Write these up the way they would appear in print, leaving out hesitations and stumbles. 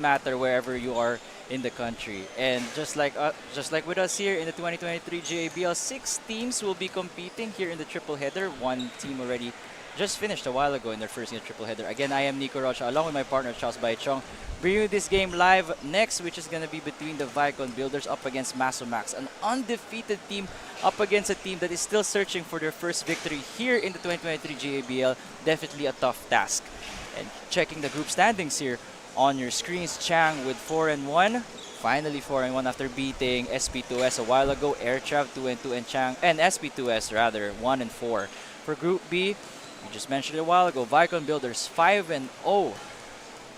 matter wherever you are in the country. And just like with us here in the 2023 GABL, 6 teams will be competing here in the triple header. One team already just finished a while ago in their first triple header. Again, I am Nico Rocha along with my partner Charles Baichong, bringing you this game live next, which is going to be between the VAIKON Builders up against MASUMAX, an undefeated team up against a team that is still searching for their first victory here in the 2023 GABL. Definitely a tough task. And checking the group standings here on your screens, Chang with 4-1. Finally 4-1 after beating SP2S a while ago. Airtrav 2-2 and Chang and SP2S rather 1-4. For Group B, we just mentioned it a while ago, VAIKON Builders 5-0.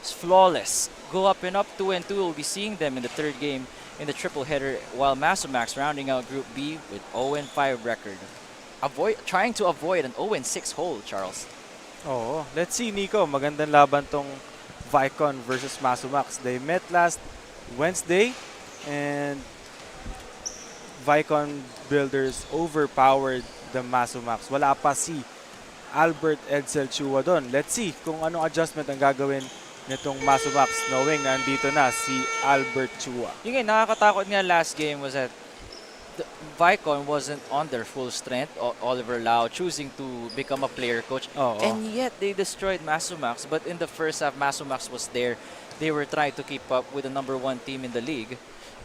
It's flawless. Go up and up 2-2. We'll be seeing them in the third game in the triple header, while MASUMAX rounding out Group B with 0-5 record. Trying to avoid an 0-6 hole, Charles. Oh, let's see, Nico. Magandang laban tong VAIKON versus MASUMAX. They met last Wednesday and VAIKON Builders overpowered the MASUMAX. Wala pa si Albert Edsel Chua doon. Let's see kung anong adjustment ang gagawin nitong MASUMAX knowing na andito na si Albert Chua. Yung nakakatakot nga last game was that the VAIKON wasn't on their full strength. Oliver Lau choosing to become a player coach. And yet they destroyed MASUMAX. But in the first half, MASUMAX was there. They were trying to keep up with the #1 team in the league.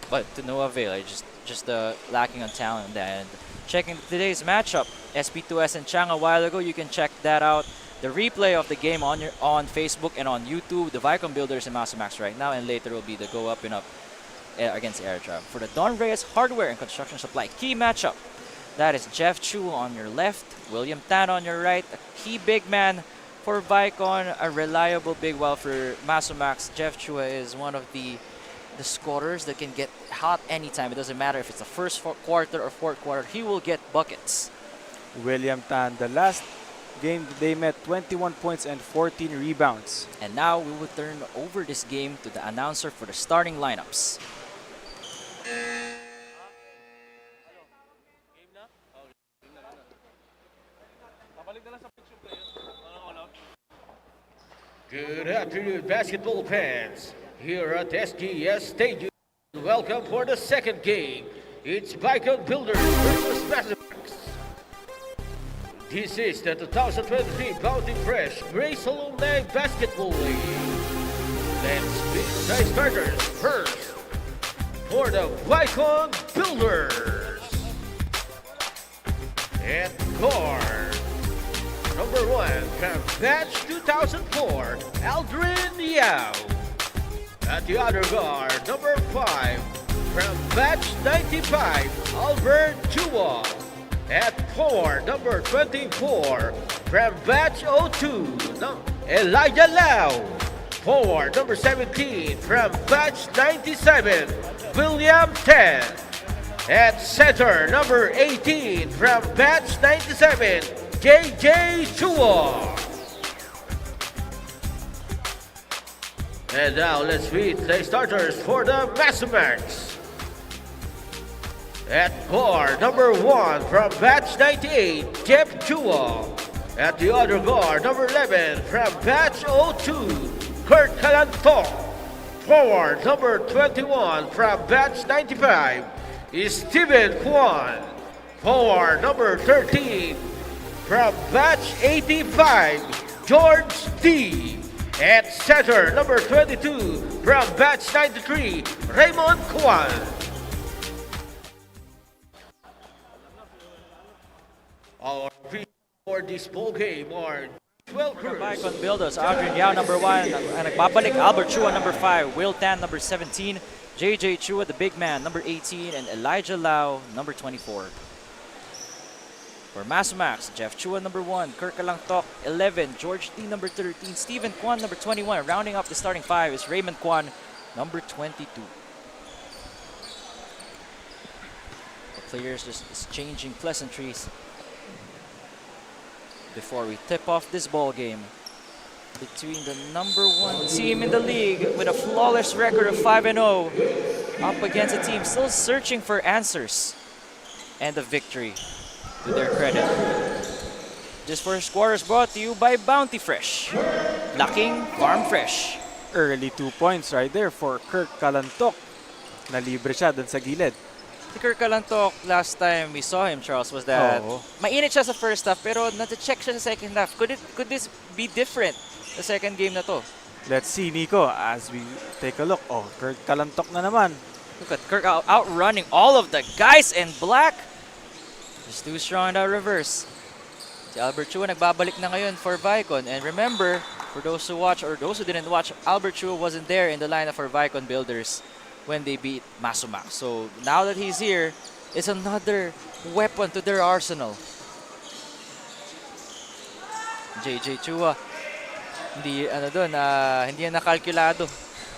But to no avail. Just lacking on talent. And checking today's matchup, SP2S and Chang a while ago. You can check that out. The replay of the game on Facebook and on YouTube. The VAIKON Builders and MASUMAX right now. And later will be the go up and up against Airtrav. For the Don Reyes Hardware and Construction Supply key matchup, that is Jeff Chu on your left, William Tan on your right, a key big man for VAIKON, a reliable big well for MASUMAX. Jeff Chua is one of the scorers that can get hot anytime. It doesn't matter if it's the first quarter or fourth quarter, he will get buckets. William Tan, the last game they met 21 points and 14 rebounds. And now we will turn over this game to the announcer for the starting lineups. Good afternoon, basketball fans. Here at SGS Stadium, welcome for the second game. It's VAIKON Builders versus MASUMAX. This is the 2023 Bounty Fresh Grace Alumni Basketball League. Let's meet the starters first for the VAIKON Builders. At guard, #1 from batch 2004, Aldrin Yao. At the other guard, #5 from batch 95, Albert Chua. At forward, #24 from batch 02, Elijah Lau. Forward, #17 from batch 97, William Tan. At center, #18 from batch 97, JJ Chua. And now let's meet the starters for the MASUMAX. At guard, #1 from batch 98, Jeff Chua. At the other guard, #11 from batch 02, Kurt Kalantok. Forward, #21 from batch 95, is Steven Kwan. Forward, #13 from batch 85, George D. At center, #22 from batch 93, Raymond Kwan. Our for this ball game are 12 crews. VAIKON Builders, Adrian Yao #1, and nagbabalik Albert Chua #5, Will Tan #17, JJ Chua the big man #18, and Elijah Lau #24. For MASUMAX, Jeff Chua #1, Kirk Kalangtok 11, George D #13, Stephen Kwan #21. Rounding up the starting 5 is Raymond Kwan #22. The players just exchanging pleasantries before we tip off this ball game between the #1 team in the league with a flawless record of 5-0 up against a team still searching for answers and a victory to their credit. This first quarter is brought to you by Bounty Fresh. Lacking Farm Fresh. early 2 points right there for Kirk Kalantok. Nalibre siya dun sa gilid. Si Kirk Kalantok, last time we saw him, Charles, was that Oo. mainit siya sa first half pero na-check siya sa second half. Could this be different sa second game na to? Let's see, Nico, as we take a look. Oh, Kirk Kalantok na naman. Look at Kirk outrunning all of the guys in black. Just too strong in that reverse. Si Albert Chua nagbabalik na ngayon for VAIKON. And remember, for those who watch or those who didn't watch, Albert Chua wasn't there in the lineup for VAIKON builders when they beat MASUMAX. So now that he's here, it's another weapon to their arsenal. JJ Chua, hindi yan nakalkulado.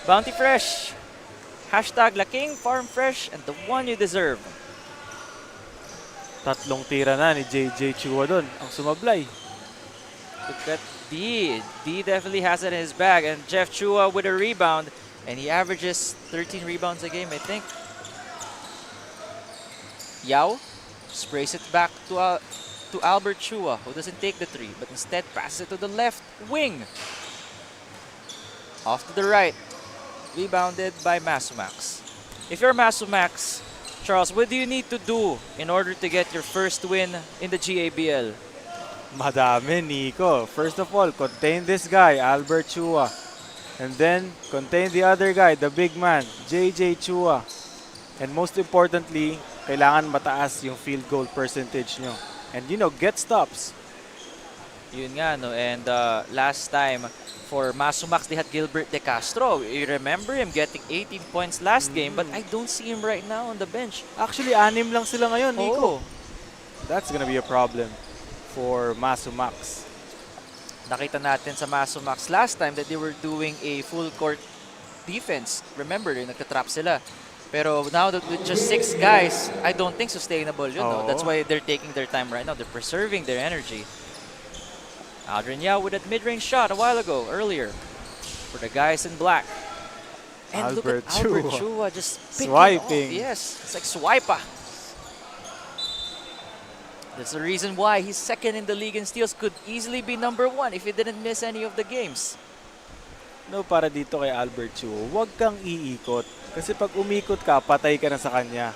Bounty Fresh. Hashtag Laking Farm Fresh and the one you deserve. Tatlong tira na ni JJ Chua doon ang sumablay. Look at D. D definitely has it in his bag. And Jeff Chua with a rebound. And he averages 13 rebounds a game, I think. Yao sprays it back to Albert Chua, who doesn't take the three, but instead passes it to the left wing. Off to the right. Rebounded by MASUMAX. If you're MASUMAX, Charles, what do you need to do in order to get your first win in the GABL? Madami, Nico. First of all, contain this guy, Albert Chua. And then, contain the other guy, the big man, JJ Chua. And most importantly, kailangan mataas yung field goal percentage nyo. And get stops. Yun nga, no? And last time, for MASUMAX, they had Gilbert De Castro. You remember him getting 18 points last game, but I don't see him right now on the bench. Actually, 6 lang sila ngayon, Nico. Oo. That's gonna be a problem for MASUMAX. Nakita natin sa MASUMAX last time that they were doing a full court defense. Remember, nagka-trap sila. Pero now that with just 6 guys, I don't think sustainable yun. No? That's why they're taking their time right now. They're preserving their energy. Adrian Yao with that mid-range shot a while ago, earlier, for the guys in black. And look at Albert Chua just picking swiping. Off. Yes, it's like swiper. That's the reason why he's second in the league in steals. Could easily be #1 if he didn't miss any of the games. No, para dito kay Albert Chua, huwag kang iikot. Kasi pag umikot ka, patay ka na sa kanya.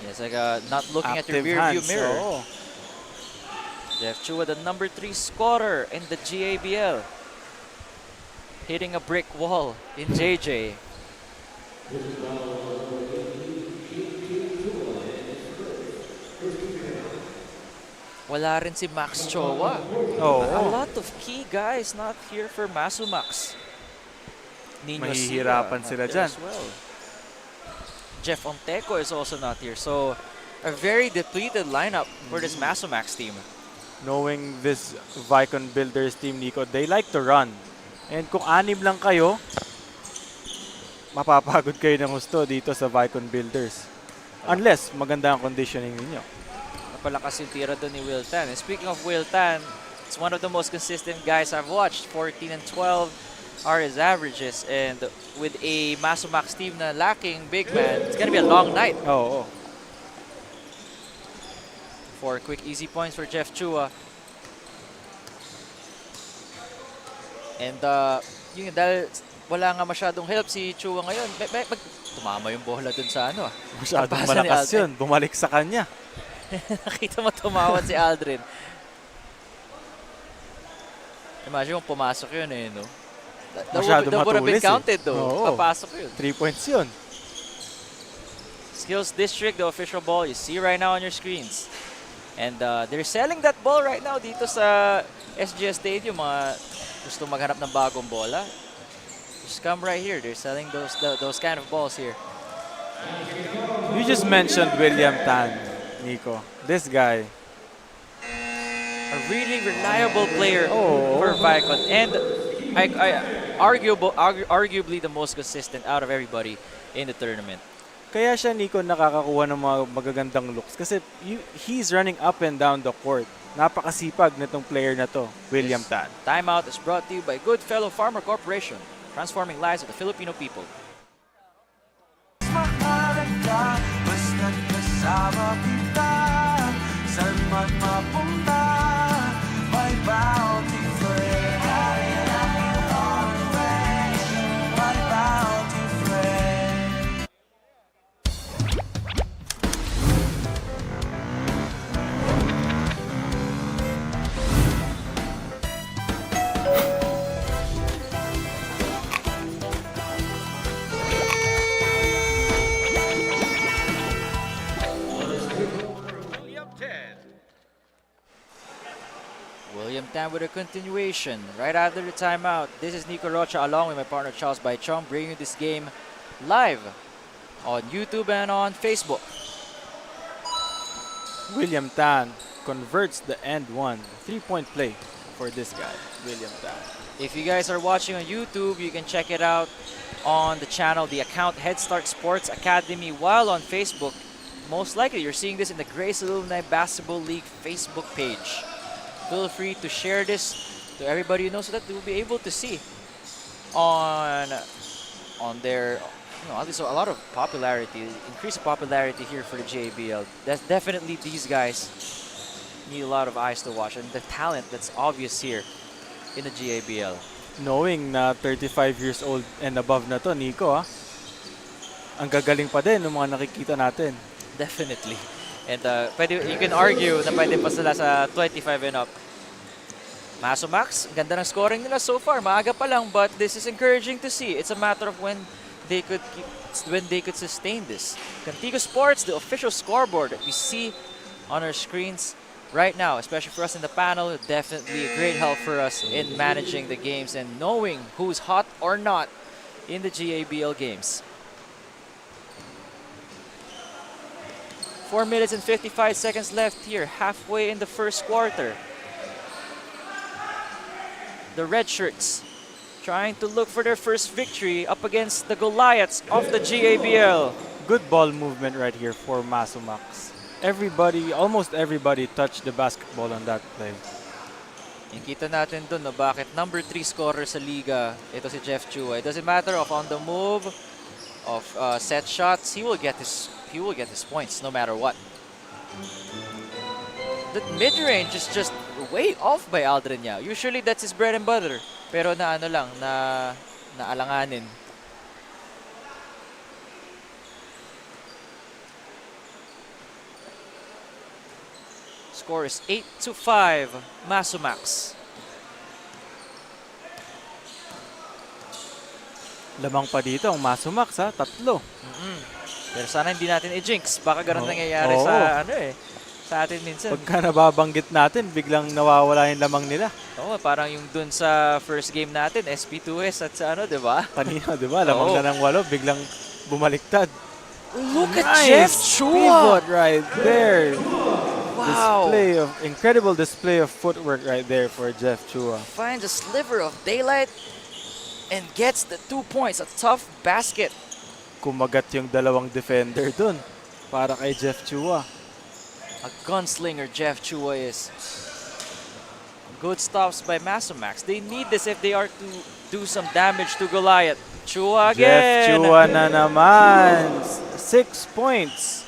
Yes, like not looking Active at your rear view hands, mirror. oo. Jeff Chua, the #3 scorer in the GABL. Hitting a brick wall in JJ. Wala rin si Max Chowa. A lot of key guys not here for MASUMAX. Nino Mahihirapan Sila sila not dyan. there as well. Jeff Onteco is also not here. So, a very depleted lineup for this MASUMAX team. Knowing this VAIKON Builders team, Nico, they like to run. And kung 6 lang kayo, mapapagod kayo ng gusto dito sa VAIKON Builders. Unless maganda ang conditioning ninyo. Napalakas yung tira doon ni Will Tan. And speaking of Will Tan, it's one of the most consistent guys I've watched. 14 and 12 are his averages. And with a MASUMAX team na lacking big man, it's gonna be a long night. Oo. 4 quick easy points for Jeff Chua. And yung dahil wala nga masyadong help si Chua ngayon, tumama yung bola dun sa ano. Masyadong Napasa ni malakas Aldrin. yun. Bumalik sa kanya. Nakita mo tumawad si Aldrin. Imagine kung pumasok yun eh, no? Masyado That would have been matulis counted though. Oo. Papasok yun. 3 points yun. Skills District, the official ball, you see right now on your screens. And they're selling that ball right now dito sa SGS Stadium. Mga gusto maghanap ng bagong bola, just come right here. They're selling those kind of balls here. You just mentioned William Tan, Nico. This guy. A really reliable player Oh. for VAIKON. And arguably the most consistent out of everybody in the tournament. Kaya siya, Nico, nakakakuha ng mga magagandang looks kasi he's running up and down the court. Napakasipag nitong player na to, William Tan. Timeout is brought to you by Goodfellow Farmer Corporation, transforming lives of the Filipino people. Basta't kasama kita, saan man mapunta, may bounty friend. William Tan with a continuation right after the timeout. This is Nico Rocha along with my partner Charles Baichong bringing you this game live on YouTube and on Facebook. William Tan converts the end one. 3-point play for this guy, William Tan. If you guys are watching on YouTube, you can check it out on the channel, the account Head Start Sports Academy, while on Facebook, most likely you're seeing this in the Grace Alumni Basketball League Facebook page. Feel free to share this to everybody you know so that they will be able to see on their, at least a lot of popularity, increased popularity here for the JBL. That's definitely, these guys need a lot of eyes to watch, and the talent that's obvious here in the GABL. Knowing na 35 years old and above na to, Nico, ang gagaling pa din ng mga nakikita natin. Definitely. And you can argue na pwede pa sila sa 25 and up. MASUMAX, ganda ng scoring nila so far. Maaga pa lang, but this is encouraging to see. It's a matter of when they could sustain this. Contigo Sports, the official scoreboard that we see on our screens right now, especially for us in the panel, definitely a great help for us in managing the games and knowing who's hot or not in the GABL games. 4 minutes and 55 seconds left here, halfway in the first quarter. The red shirts trying to look for their first victory up against the Goliaths of the GABL. Good ball movement right here for MASUMAX. Almost everybody touched the basketball on that play. Kita natin dun no, bakit number 3 scorer sa liga, ito si Jeff Chua. It doesn't matter of on the move, of set shots, he will get his points no matter what. The mid-range is just way off by Aldrin Yao. Usually that's his bread and butter. Pero naalanganin. Score is 8-5, MASUMAX. Lamang pa dito ang MASUMAX, ha? 3. Pero sana hindi natin i-jinx. Baka ganun nangyayari sa atin minsan. Pagka nababanggit natin, biglang nawawala yung lamang nila. Oo, parang yung dun sa first game natin, SP2S at sa di ba? Kanina, di ba? Lamang na ng 8, biglang bumaliktad. Look at Jeff Chua! Pivot right there. Wow! Incredible display of footwork right there for Jeff Chua. Finds a sliver of daylight and gets the 2 points. A tough basket. Kumagat yung dalawang defender dun para kay Jeff Chua. A gunslinger Jeff Chua is. Good stops by MASUMAX. They need this if they are to do some damage to Goliath. Chua again! Jeff Chua na naman. 6 points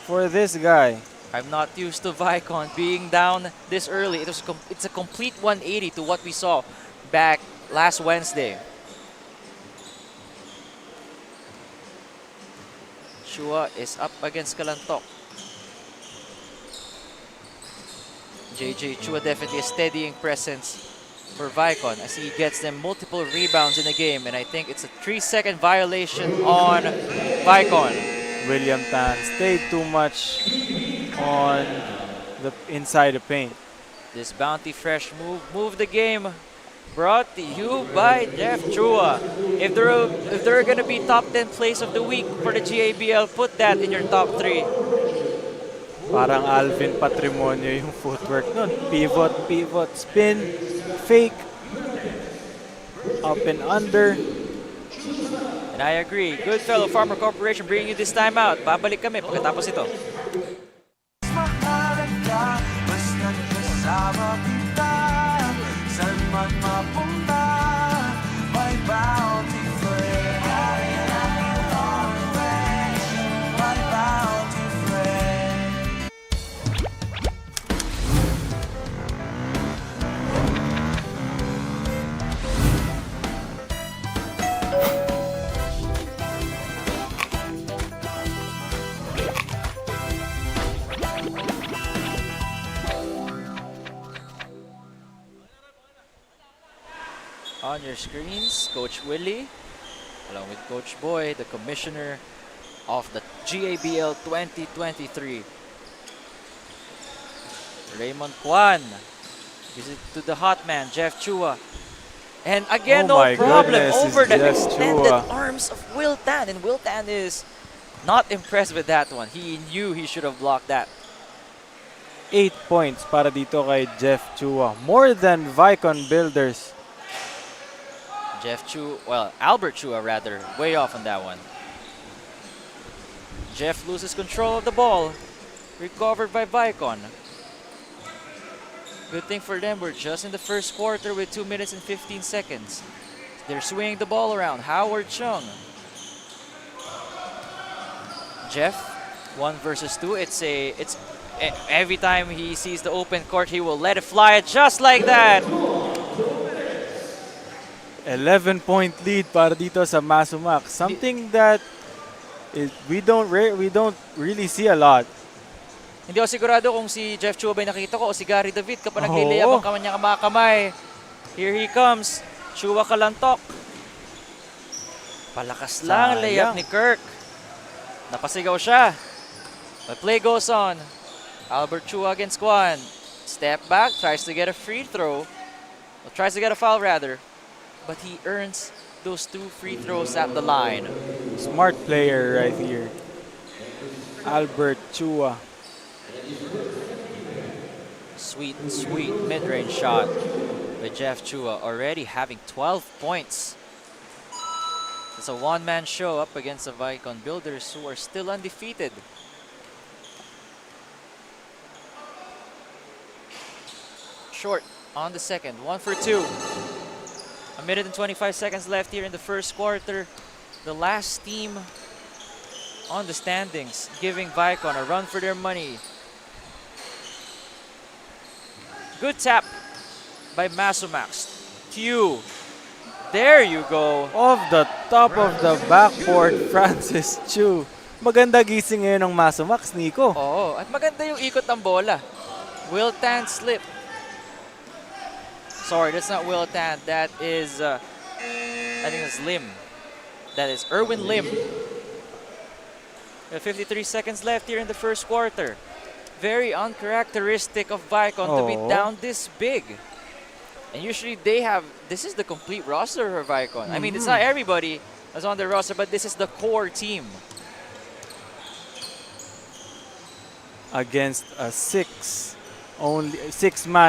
for this guy. I'm not used to VAIKON being down this early. It's a complete 180 to what we saw back last Wednesday. Chua is up against Kalantok. JJ Chua definitely a steadying presence for VAIKON as he gets them multiple rebounds in the game, and I think it's a 3-second violation on VAIKON. William Tan stayed too much on the inside the paint. This bounty fresh move the game, brought to you by Jeff Chua. If there are gonna be top 10 plays of the week for the GABL, put that in your top 3. Parang Alvin Patrimonio yung footwork nun. Pivot, spin, fake, up and under. And I agree. Goodfellow Farmer Corporation bringing you this time out. Babalik kami pagkatapos ito. Mahalaga, basta't kasama kita. Saan man mapunta, may bounty friend. My bounty friend. On your screens, Coach Willie, along with Coach Boy, the commissioner of the GABL 2023. Raymond Kwan Gives it to the hot man, Jeff Chua. And again, Oh no my problem goodness, over it's the Jeff extended Chua. arms of Will Tan. And Will Tan is not impressed with that one. He knew he should have blocked that. 8 points para dito kay Jeff Chua. More than VAIKON Builders. Jeff Chua, well, Albert Chua rather, way off on that one. Jeff loses control of the ball. Recovered by VAIKON. Good thing for them, we're just in the first quarter with 2 minutes and 15 seconds. They're swinging the ball around. Howard Chung. Jeff, 1 versus 2. Every time he sees the open court, he will let it fly just like that. 11-point lead para dito sa MASUMAX. Something that we don't really see a lot. Hindi ako sigurado kung si Jeff Chua ba yung nakita ko o si Gary David kapag Oo. nag-layup ang kanyang mga kamay. Here he comes. Chua kalantok. Palakas lang ang layup Sayang. ni Kirk. Napasigaw siya. But play goes on. Albert Chua against Kwan. Step back, tries to get a free throw. Or tries to get a foul rather. But he earns those 2 free throws at the line. Smart player right here. Albert Chua. Sweet, sweet mid-range shot by Jeff Chua, already having 12 points. It's a one-man show up against the VAIKON Builders who are still undefeated. Short on the second, 1 for 2. A minute and 25 seconds left here in the first quarter. The last team on the standings giving VAIKON a run for their money. Good tap by MASUMAX. Q. There you go. Off the top of the backboard, Francis Chu. Maganda gising ngayon ng MASUMAX, Nico. Oo, at maganda yung ikot ng bola. Will Tan slip. Sorry, that's not Will Tan. That is, I think it's Lim. That is Erwin Lim. 53 seconds left here in the first quarter. Very uncharacteristic of VAIKON to be down this big. And usually they have, this is the complete roster for VAIKON. I mean, it's not everybody that's on the roster, but this is the core team. Against a six-man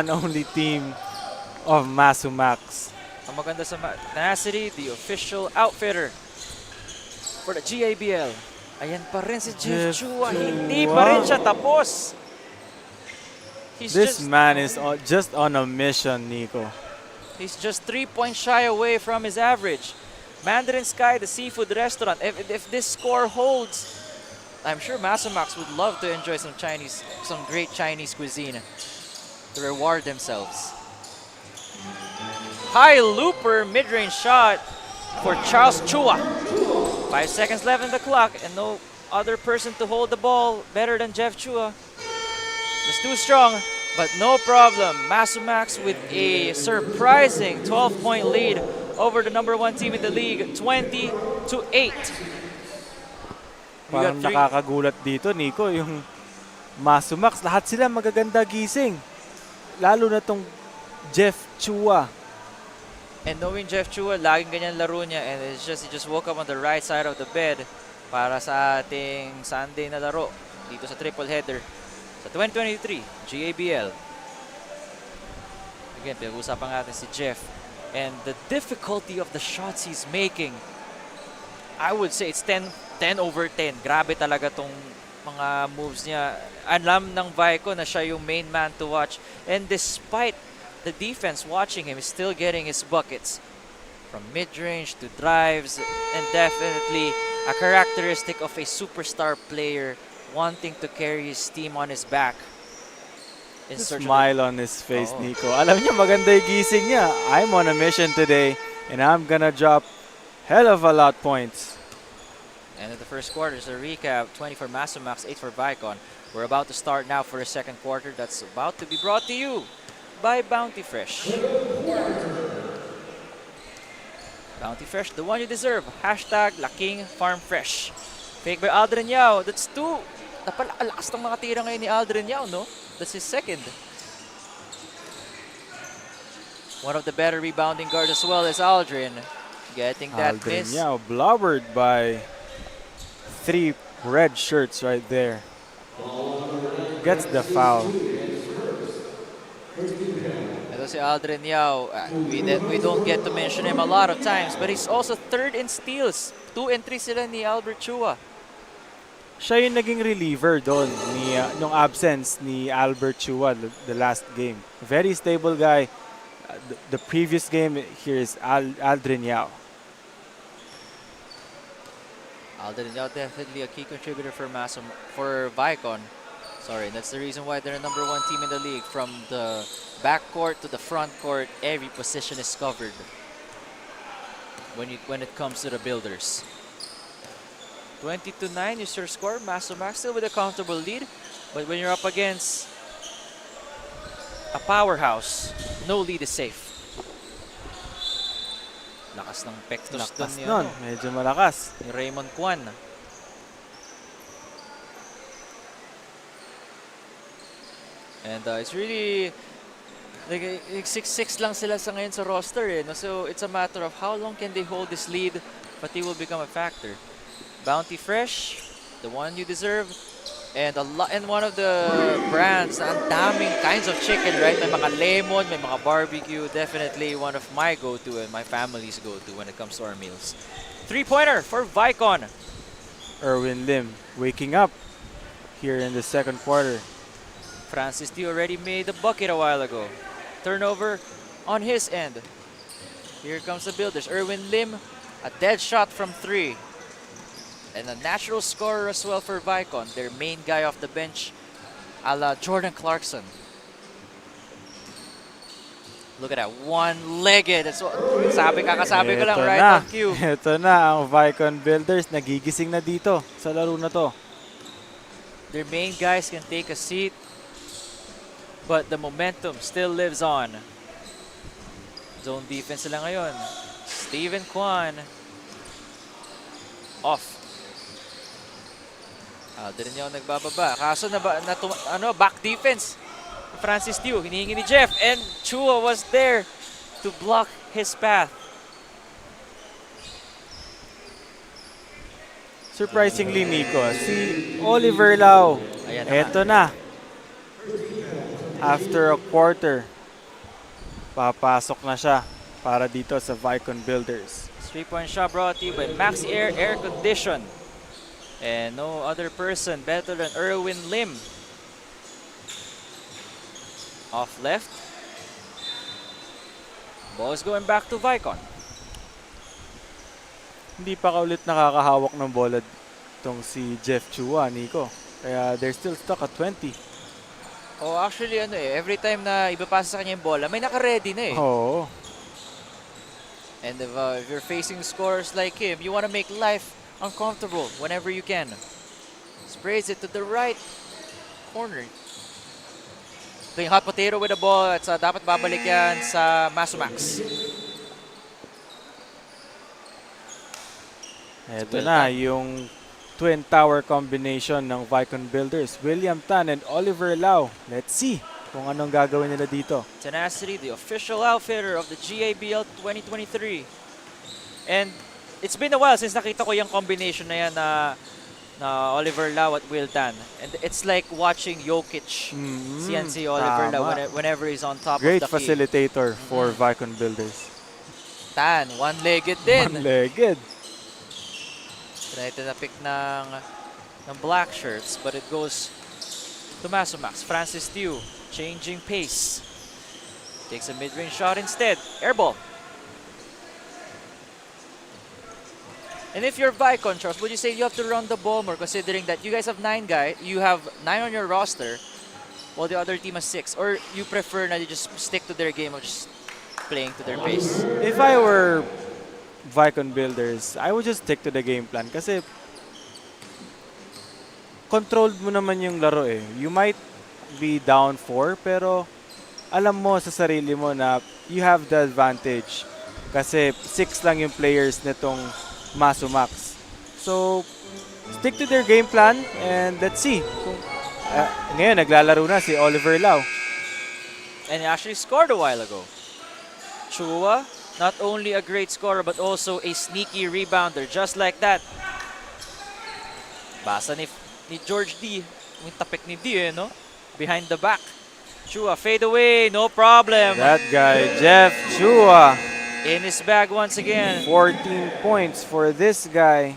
only team of MASUMAX. Ang maganda sa Tenacity, the official outfitter for the GABL. Ayan pa rin si Jeff Chua. Hindi pa rin siya tapos. This man is just on a mission, Nico. He's just 3 points shy away from his average. Mandarin Sky, the seafood restaurant. If this score holds, I'm sure MASUMAX would love to enjoy some great Chinese cuisine to reward themselves. High looper, mid-range shot for Charles Chua. 5 seconds left on the clock and no other person to hold the ball better than Jeff Chua. Just too strong, but no problem. MASUMAX with a surprising 12-point lead over the #1 team in the league, 20-8. Parang nakakagulat dito, Nico, yung MASUMAX. Lahat sila magaganda gising. Lalo na tong Jeff Chua. And knowing Jeff Chua, laging ganyan laro niya, and he just woke up on the right side of the bed para sa ating Sunday na laro dito sa triple header sa 2023 GABL. Again, pinag-usapan natin si Jeff and the difficulty of the shots he's making. I would say it's 10 over 10. Grabe talaga tong mga moves niya. Alam ng VAIKON na siya yung main man to watch, and despite the defense watching him, is still getting his buckets from mid-range to drives, and definitely a characteristic of a superstar player wanting to carry his team on his back. The smile on his face, Nico. Alam niya, maganda yung gising niya. I'm on a mission today, and I'm gonna drop hell of a lot points. And in the first quarter, is a recap, 20 for MASUMAX, 8 for VAIKON. We're about to start now for the second quarter. That's about to be brought to you by Bounty Fresh. Bounty Fresh, the one you deserve. Hashtag Laking Farm Fresh. Fake by Aldrin Yao. That's 2. Napalakas ng mga tira ngayon ni Aldrin Yao, no? That's his second. One of the better rebounding guards as well is Aldrin. Getting that Aldrin miss. Yao blubbered by 3 red shirts right there. Gets the foul. Ito si Aldrin Yao. We don't get to mention him a lot of times, but he's also third in steals. 2 and 3 sila ni Albert Chua. Siya yung naging reliever doon nung absence ni Albert Chua the last game. Very stable guy. The previous game here is Aldrin Yao. Aldrin Yao definitely a key contributor for VAIKON. Sorry, that's the reason why they're number 1 team in the league. From the backcourt to the front court, every position is covered when it comes to the builders. 20-9 is your score. MASUMAX still with a comfortable lead, but when you're up against a powerhouse, no lead is safe. Lakas ng pektos Lakas ni, nun. Medyo malakas. ni Raymond Kwan. And it's really like 6-6 lang sila sa ngayon sa roster eh. No? So it's a matter of how long can they hold this lead, but they will become a factor. Bounty Fresh, the one you deserve, and one of the brands na ang daming kinds of chicken, right? May mga lemon, may mga barbecue. Definitely one of my go-to and my family's go-to when it comes to our meals. 3-pointer for VAIKON. Erwin Lim waking up here in the second quarter. Francis D already made the bucket a while ago. Turnover on his end. Here comes the builders. Erwin Lim, a dead shot from 3. And a natural scorer as well for VAIKON. Their main guy off the bench, a la Jordan Clarkson. Look at that, one-legged. That's what, kakasabi ko lang, Eto right na. on cue. Ito na ang VAIKON Builders. Nagigising na dito sa laro na to. Their main guys can take a seat, but the momentum still lives on. Zone defense sila ngayon. Steven Kwan. Off. Aldrin Yao nagbababa. Kaso back defense. Francis Liu, hinihingi ni Jeff, and Chua was there to block his path. Surprisingly, Nico, si Oliver Lau, Ayan na eto na. After a quarter, papasok na siya para dito sa VAIKON Builders. 3-point shot brought to you by Maxi Air Condition. And no other person better than Erwin Lim. Off left. Ball is going back to VAIKON. Hindi pa kaulit nakakahawak ng bola itong si Jeff Chua, Nico. Kaya they're still stuck at 20. Oh, actually every time na ibapasa sa kanya yung bola, may naka-ready na eh. Oo. And if you're facing scorers like him, you want to make life uncomfortable whenever you can. Sprays it to the right corner. Ito yung hot potato with the ball at dapat babalik yan sa MASUMAX. Ito na yung twin tower combination ng VAIKON Builders. William Tan and Oliver Lau. Let's see kung anong gagawin nila dito. Tenacity, the official outfitter of the GABL 2023. And it's been a while since nakita ko yung combination na yan na Oliver Lau at Will Tan. And it's like watching Jokic, CNC Oliver Lau whenever he's on top Great of the key. facilitator for VAIKON Builders. Tan, one-legged din. One-legged. Try to na-pick ng black shirts, but it goes to MASUMAX. Francis Liu changing pace. Takes a mid-range shot instead. Airball. And if you're VAIKON, Charles, would you say you have to run the ball more, considering that you guys have 9 guys, you have 9 on your roster, while the other team has 6? Or you prefer na you just stick to their game of just playing to their pace? If I were VAIKON Builders, I would just stick to the game plan kasi controlled mo naman yung laro eh. You might be down 4 pero alam mo sa sarili mo na you have the advantage kasi 6 lang yung players nitong MASUMAX. So, stick to their game plan and let's see. Ngayon, naglalaro na si Oliver Lau. And he actually scored a while ago. Chua, not only a great scorer but also a sneaky rebounder. Just like that. Basa ni George D. Yung tapik ni D, no? Behind the back. Chua, fade away, no problem. That guy, Jeff Chua. In his bag once again. 14 points for this guy.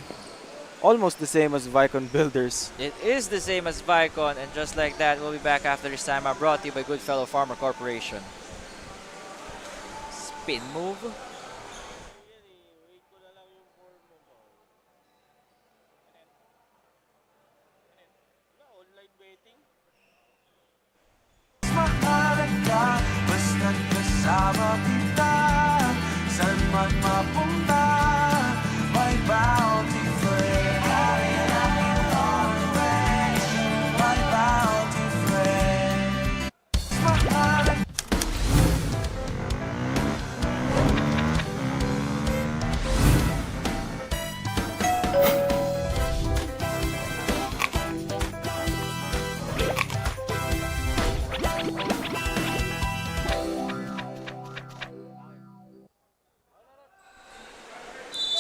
Almost the same as VAIKON Builders. It is the same as VAIKON, and just like that, we'll be back after this time. Brought to you by Goodfellow Farmer Corporation. Spin move. Mahalaga, basta't kasama kita. Saan man mapunta, may bounty friend. My bounty friend. Mahalaga.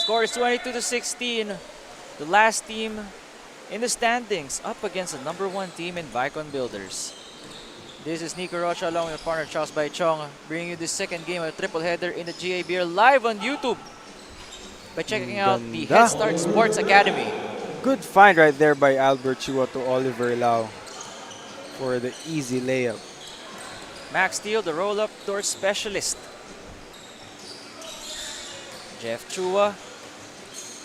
Score is 22-16. The last team in the standings up against the number 1 team in VAIKON Builders. This is Nico Rocha along with partner Charles Baichong, bringing you the second game of the triple header in the GABL live on YouTube by checking out the Head Start Sports Academy. Good find right there by Albert Chua to Oliver Lau for the easy layup. Max Steele, the roll-up door specialist. Jeff Chua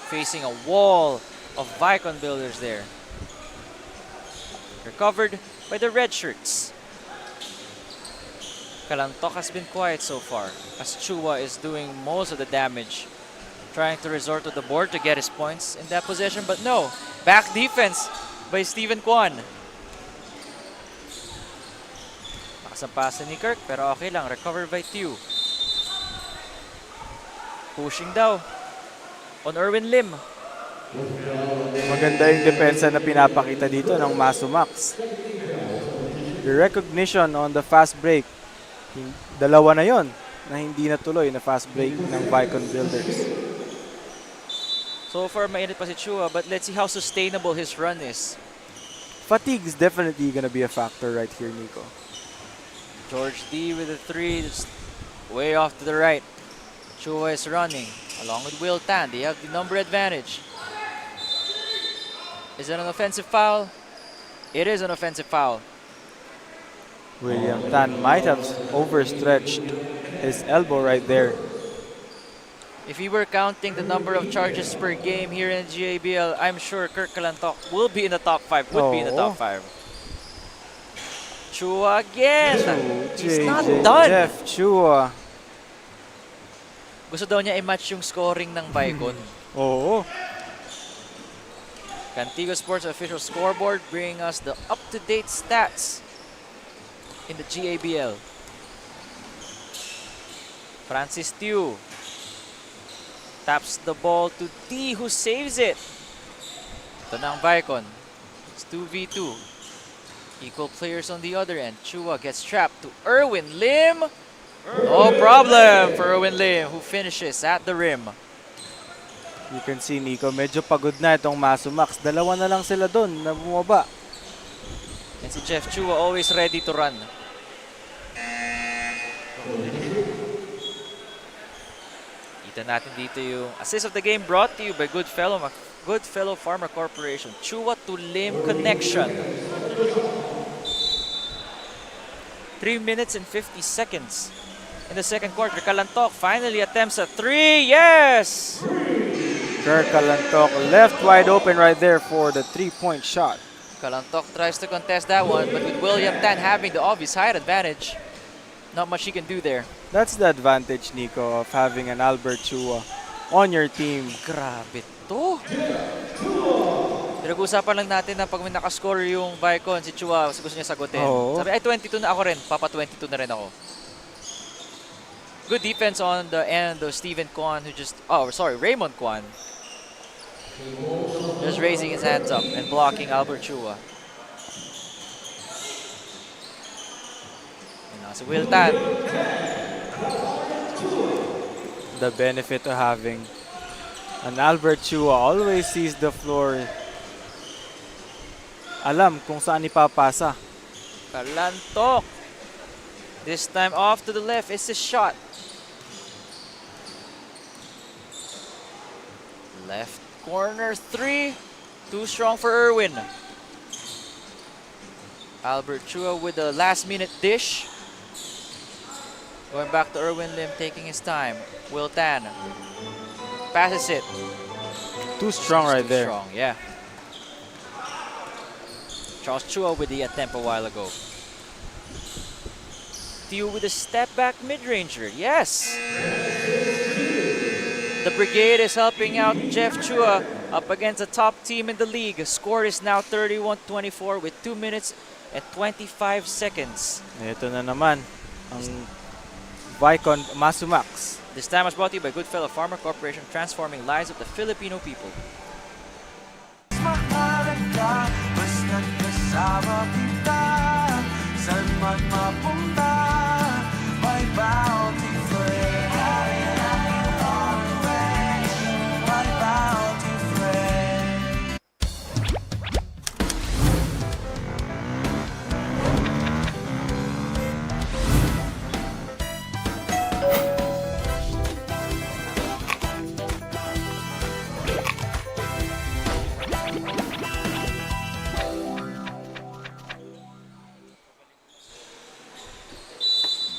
facing a wall of VAIKON Builders there. Recovered by the red shirts. Kalantok has been quiet so far as Chua is doing most of the damage. Trying to resort to the board to get his points in that possession, but no. Back defense by Steven Kwan. Nakasampasa ni Kirk pero okay lang. Recovered by Tew. Pushing daw on Erwin Lim. Maganda yung depensa na pinapakita dito ng MASUMAX. The recognition on the fast break. Dalawa na yon na hindi natuloy na fast break ng VAIKON Builders. So far, mainit pa si Chua, but let's see how sustainable his run is. Fatigue is definitely gonna be a factor right here, Nico. George D with a 3, just way off to the right. Chua is running along with Will Tan. They have the number advantage. Is it an offensive foul? It is an offensive foul. William Tan might have overstretched his elbow right there. If we were counting the number of charges per game here in GABL, I'm sure Kirk Kalantok will be in the top 5. Would be in the top 5. Chua again. He's not done. Jeff Chua. Gusto daw niya i-match yung scoring ng VAIKON. Oo. Cantigo Sports official scoreboard bringing us the up-to-date stats in the GABL. Francis Tew taps the ball to D who saves it. Ito na ang VAIKON. It's 2v2. Equal players on the other end. Chua gets trapped to Erwin Lim. No problem for Erwin Lim who finishes at the rim. You can see, Nico, medyo pagod na itong MASUMAX. Dalawa na lang sila doon na bumaba. And si Jeff Chua always ready to run. Kita natin dito yung assist of the game brought to you by Goodfellow Farmer Corporation. Chua to Lim connection. 3 minutes and 50 seconds in the second quarter. Kalantok finally attempts a 3. Yes! Kirk Kalantok left wide open right there for the 3-point shot. Kalantok tries to contest that one, but with William Tan having the obvious height advantage, not much he can do there. That's the advantage, Nico, of having an Albert Chua on your team. Grabe to. Pinag-uusapan lang natin na pag may nakascore yung VAIKON, si Chua, gusto niya sagutin. Oo. Sabi, ay 22 na ako rin. Papa 22 na rin ako. Good defense on the end of Steven Kwan who just, Raymond Kwan. Just raising his hands up and blocking Albert Chua. And now si Will Tan. The benefit of having an Albert Chua always sees the floor. Alam kung saan ipapasa. Kalantok. This time off to the left is a shot. Left corner 3. Too strong for Irwin. Albert Chua with the last minute dish. Going back to Irwin Lim, taking his time. Will Tan passes it. Too strong right Too there. strong, yeah. Charles Chua with the attempt a while ago. Tiu with a step back mid-ranger. Yes! The Brigade is helping out Jeff Chua up against the top team in the league. Score is now 31-24 with 2 minutes and 25 seconds. Ito na naman ang VAIKON MASUMAX. This time was brought to you by Goodfellow Farmer Corporation, transforming lives of the Filipino people. Mahalaga, basta't kasama kita. Saan man mapunta, may bounty friend. My bounty friend.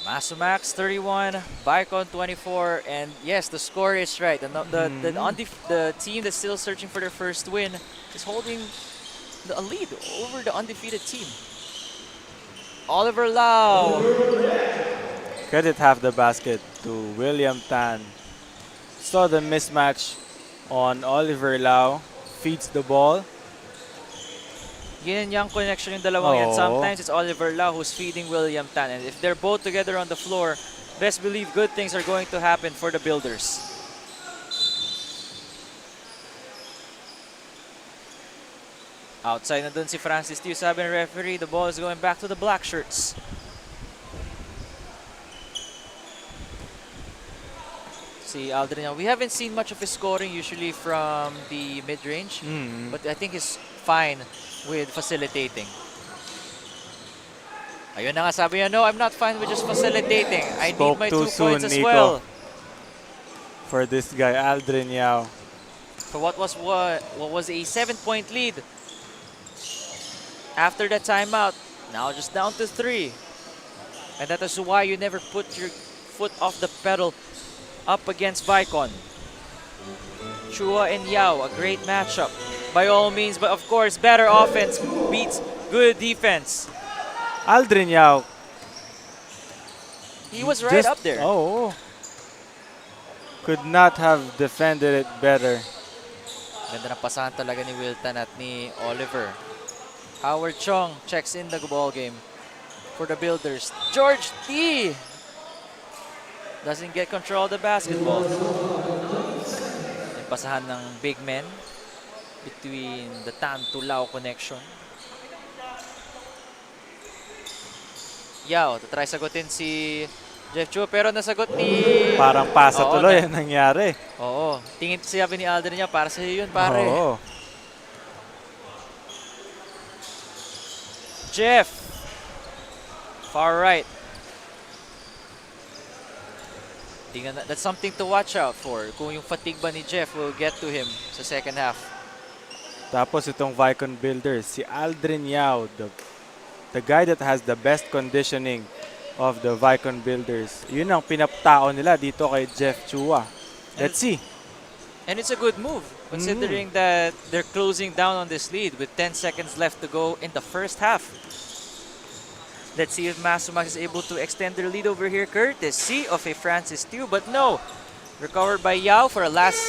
MASUMAX 31, VAIKON 24, and yes, the score is right. The team that's still searching for their first win is holding a lead over the undefeated team. Oliver Lau. Credit half the basket to William Tan. Saw the mismatch on Oliver Lau. Feeds the ball. Yin and yang connection yung dalawang yan. Oo. Sometimes it's Oliver Lau who's feeding William Tan. And if they're both together on the floor, best believe good things are going to happen for the Builders. Outside na dun si Francis Tiu, sabi ng referee, the ball is going back to the black shirts. See Aldrin, we haven't seen much of his scoring usually from the mid-range, but I think he's fine with facilitating. Ayun na nga, sabi niya, no, I'm not fine with just facilitating. I need Spoke my too 2 soon, points as Nico. well. For this guy, Aldrin Yao. For what was a 7-point lead after that timeout. Now just down to 3. And that is why you never put your foot off the pedal up against VAIKON. Chua and Yao, a great matchup by all means, but of course better offense beats good defense. Aldrin Yao. He was right up there. Oh. Could not have defended it better. Ganda ng pasahan talaga ni Wilton at ni Oliver. Howard Chong checks in the ball game for the Builders. George T doesn't get control of the basketball. Yung pasahan ng big men between the Tan to Lao connection. Yao, try sagutin si Jeff Chua, pero nasagot ni... Parang pasa Oo, tuloy ang nangyari. Oo. Tingin siya ni Aldrin niya, para sa iyo yun, pare. Oo. Jeff. Far right. Tingnan na, that's something to watch out for. Kung yung fatigue ba ni Jeff will get to him sa second half. Tapos itong VAIKON Builders, si Aldrin Yao, the guy that has the best conditioning of the VAIKON Builders. Yun ang pinaptao nila dito kay Jeff Chua. Let's see. And it's a good move considering that they're closing down on this lead with 10 seconds left to go in the first half. Let's see if MASUMAX is able to extend their lead over here, courtesy of a Francis Tiu, but no. Recovered by Yao for a last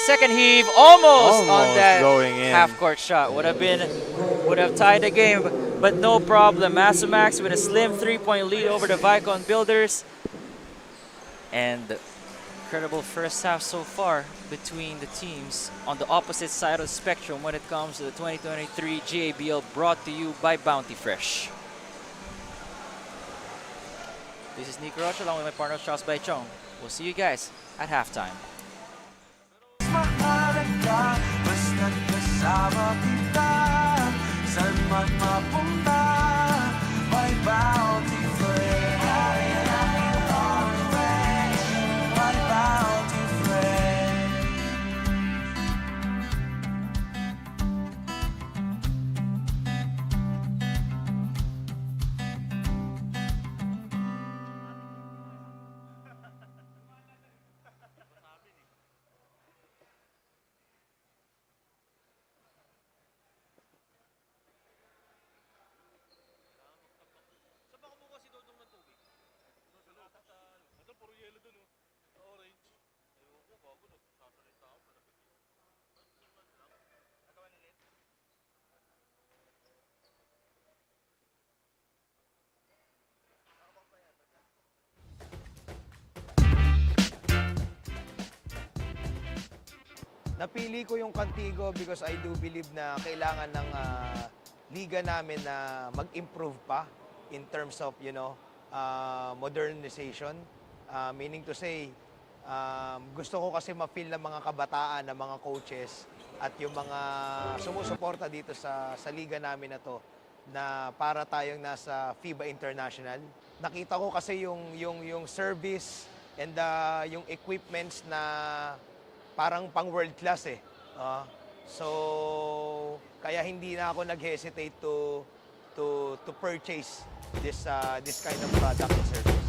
second heave, almost on that going in. half-court shot. Would have tied the game, but no problem. MASUMAX with a slim 3-point lead over the VAIKON Builders. And incredible first half so far between the teams on the opposite side of the spectrum when it comes to the 2023 GABL, brought to you by Bounty Fresh. This is Nico Rocha along with my partner Charles Baichong. We'll see you guys at halftime. Mahalaga, basta't kasama kita. Saan man mapunta, may bounty friend. My bounty friend. Napili ko yung Contigo because I do believe na kailangan ng liga namin na mag-improve pa in terms of, modernization. Meaning to say, gusto ko kasi ma-feel ng mga kabataan, ng mga coaches, at yung mga sumusuporta dito sa liga namin na to na para tayong nasa FIBA International. Nakita ko kasi yung service and yung equipments na parang pang world class eh. So kaya hindi na ako nag-hesitate to purchase this kind of product and service.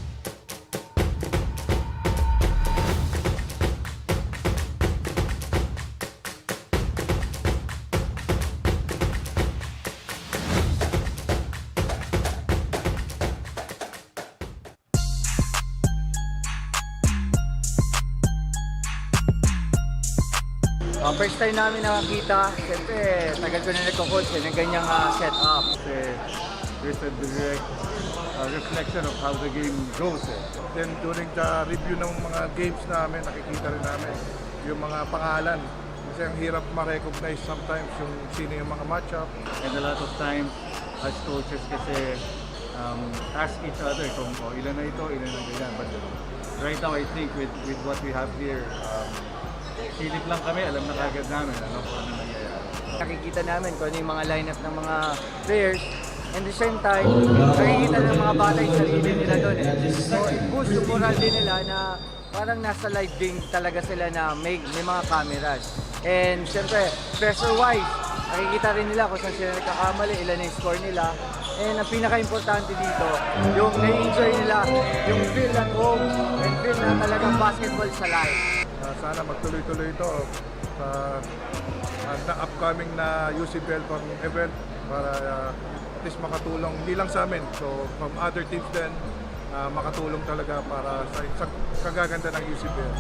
First time namin nakakita, siyempre tagal ko na nagko-coach ng ganyang setup. There's a direct reflection of how the game goes. Then during the review ng mga games namin, nakikita rin namin yung mga pangalan. Kasi ang hirap ma-recognize sometimes yung sino yung mga matchup. And a lot of times, as coaches kasi ask each other kung ilan na ito, ilan na ganyan. But right now, I think with what we have here, silip lang kami, alam na kagad namin kung ano nangyayari. Nakikita namin kung ano yung mga lineup ng mga players. And at the same time, nakikita ng mga bata yung sarili nila doon eh. So it boosts yung moral din nila na parang nasa live game talaga sila na may mga cameras. And siyempre, pressure-wise, nakikita rin nila kung saan sila nagkakamali, ilan na yung score nila. And ang pinaka-importante dito, yung na-enjoy nila, yung feel at home, and feel na talagang basketball sa live. Sana magtuloy-tuloy ito sa upcoming na UCBL event para at least makatulong, hindi lang sa amin, so from other teams din, makatulong talaga para sa kagaganda ng UCBL.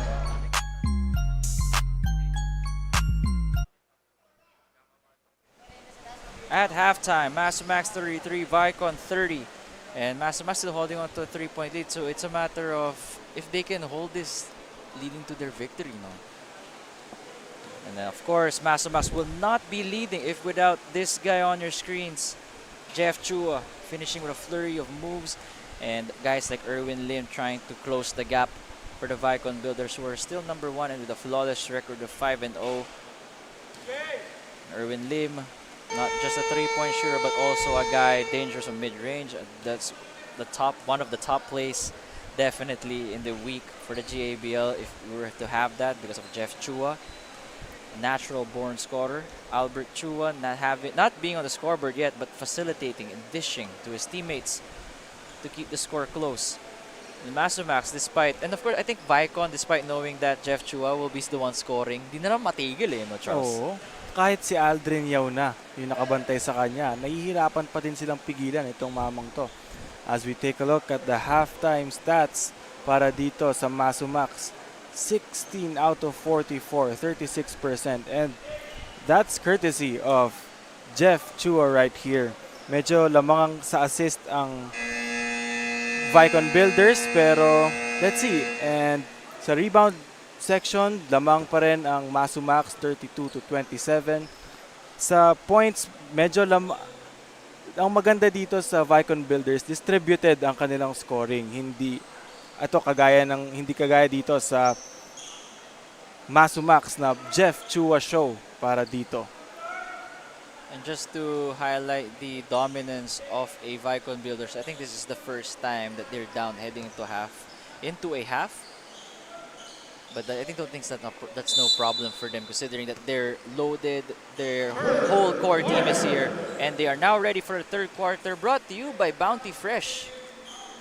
At halftime, MASUMAX 33, VAIKON 30. And MASUMAX still holding on to a 3-point lead, so it's a matter of if they can hold this leading to their victory, no? And then of course, MASUMAX will not be leading if without this guy on your screens, Jeff Chua, finishing with a flurry of moves, and guys like Erwin Lim trying to close the gap for the VAIKON Builders, who are still number 1 and with a flawless record of 5-0. Erwin Lim, not just a three-point shooter, but also a guy dangerous from mid-range. That's one of the top plays definitely in the week for the GABL if we were to have that because of Jeff Chua, natural born scorer. Albert Chua not being on the scoreboard yet, but facilitating and dishing to his teammates to keep the score close. And MASUMAX, and of course I think VAIKON, despite knowing that Jeff Chua will be the one scoring, di na lang matigil no, Charles? Oo. Kahit si Aldrin Yauna, yung nakabantay sa kanya, nahihirapan pa din silang pigilan itong mamang to. As we take a look at the halftime stats para dito sa MASUMAX, 16 out of 44, 36%. And that's courtesy of Jeff Chua right here. Medyo lamang sa assist ang VAIKON Builders, pero let's see. And sa rebound section, lamang pa rin ang MASUMAX, 32 to 27. Sa points, medyo ang maganda dito sa VAIKON Builders, distributed ang kanilang scoring. Hindi kagaya dito sa MASUMAX na Jeff Chua show para dito. And just to highlight the dominance of a VAIKON Builders, I think this is the first time that they're down heading into a half. But I think that's no problem for them, considering that they're loaded, their whole core team is here, and they are now ready for the third quarter, brought to you by Bounty Fresh.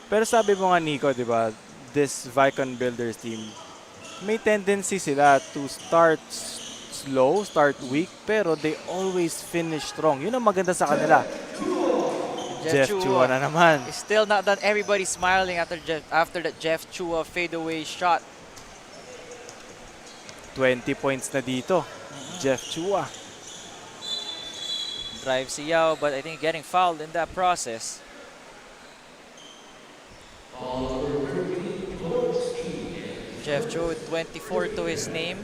Pero sabi mo nga, Nico, di ba, this VAIKON Builders team, may tendency sila to start slow, start weak, pero they always finish strong. Yun ang maganda sa kanila. Jeff Chua na naman. Is still not done. Everybody smiling after that Jeff Chua fadeaway shot. 20 points na dito. Jeff Chua. Drive si Yao, but I think getting fouled in that process. Jeff Chua with 24 to his name.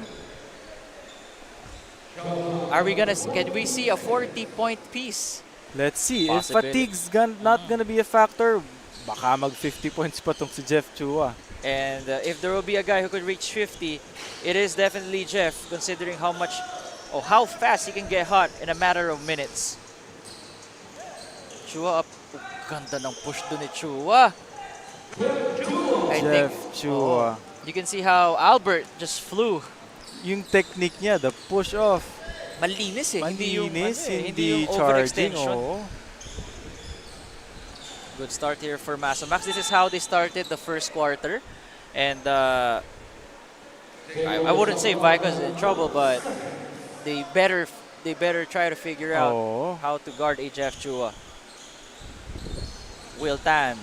Can we see a 40-point piece? Let's see. If Possibility. fatigue's not gonna be a factor, baka mag 50 points pa tong si Jeff Chua. And if there will be a guy who could reach 50, it is definitely Jeff, considering how fast he can get hot in a matter of minutes. Chua up. Ganda ng push doon ni Chua. Jeff Chua. You can see how Albert just flew. Yung technique niya, the push off. Malinis eh. Malinis, hindi yung charging. overextension. Oo. Good start here for MASUMAX. This is how they started the first quarter. And I wouldn't say VAIKON's in trouble, but they better try to figure out how to guard a Jeff Chua. Will Tan.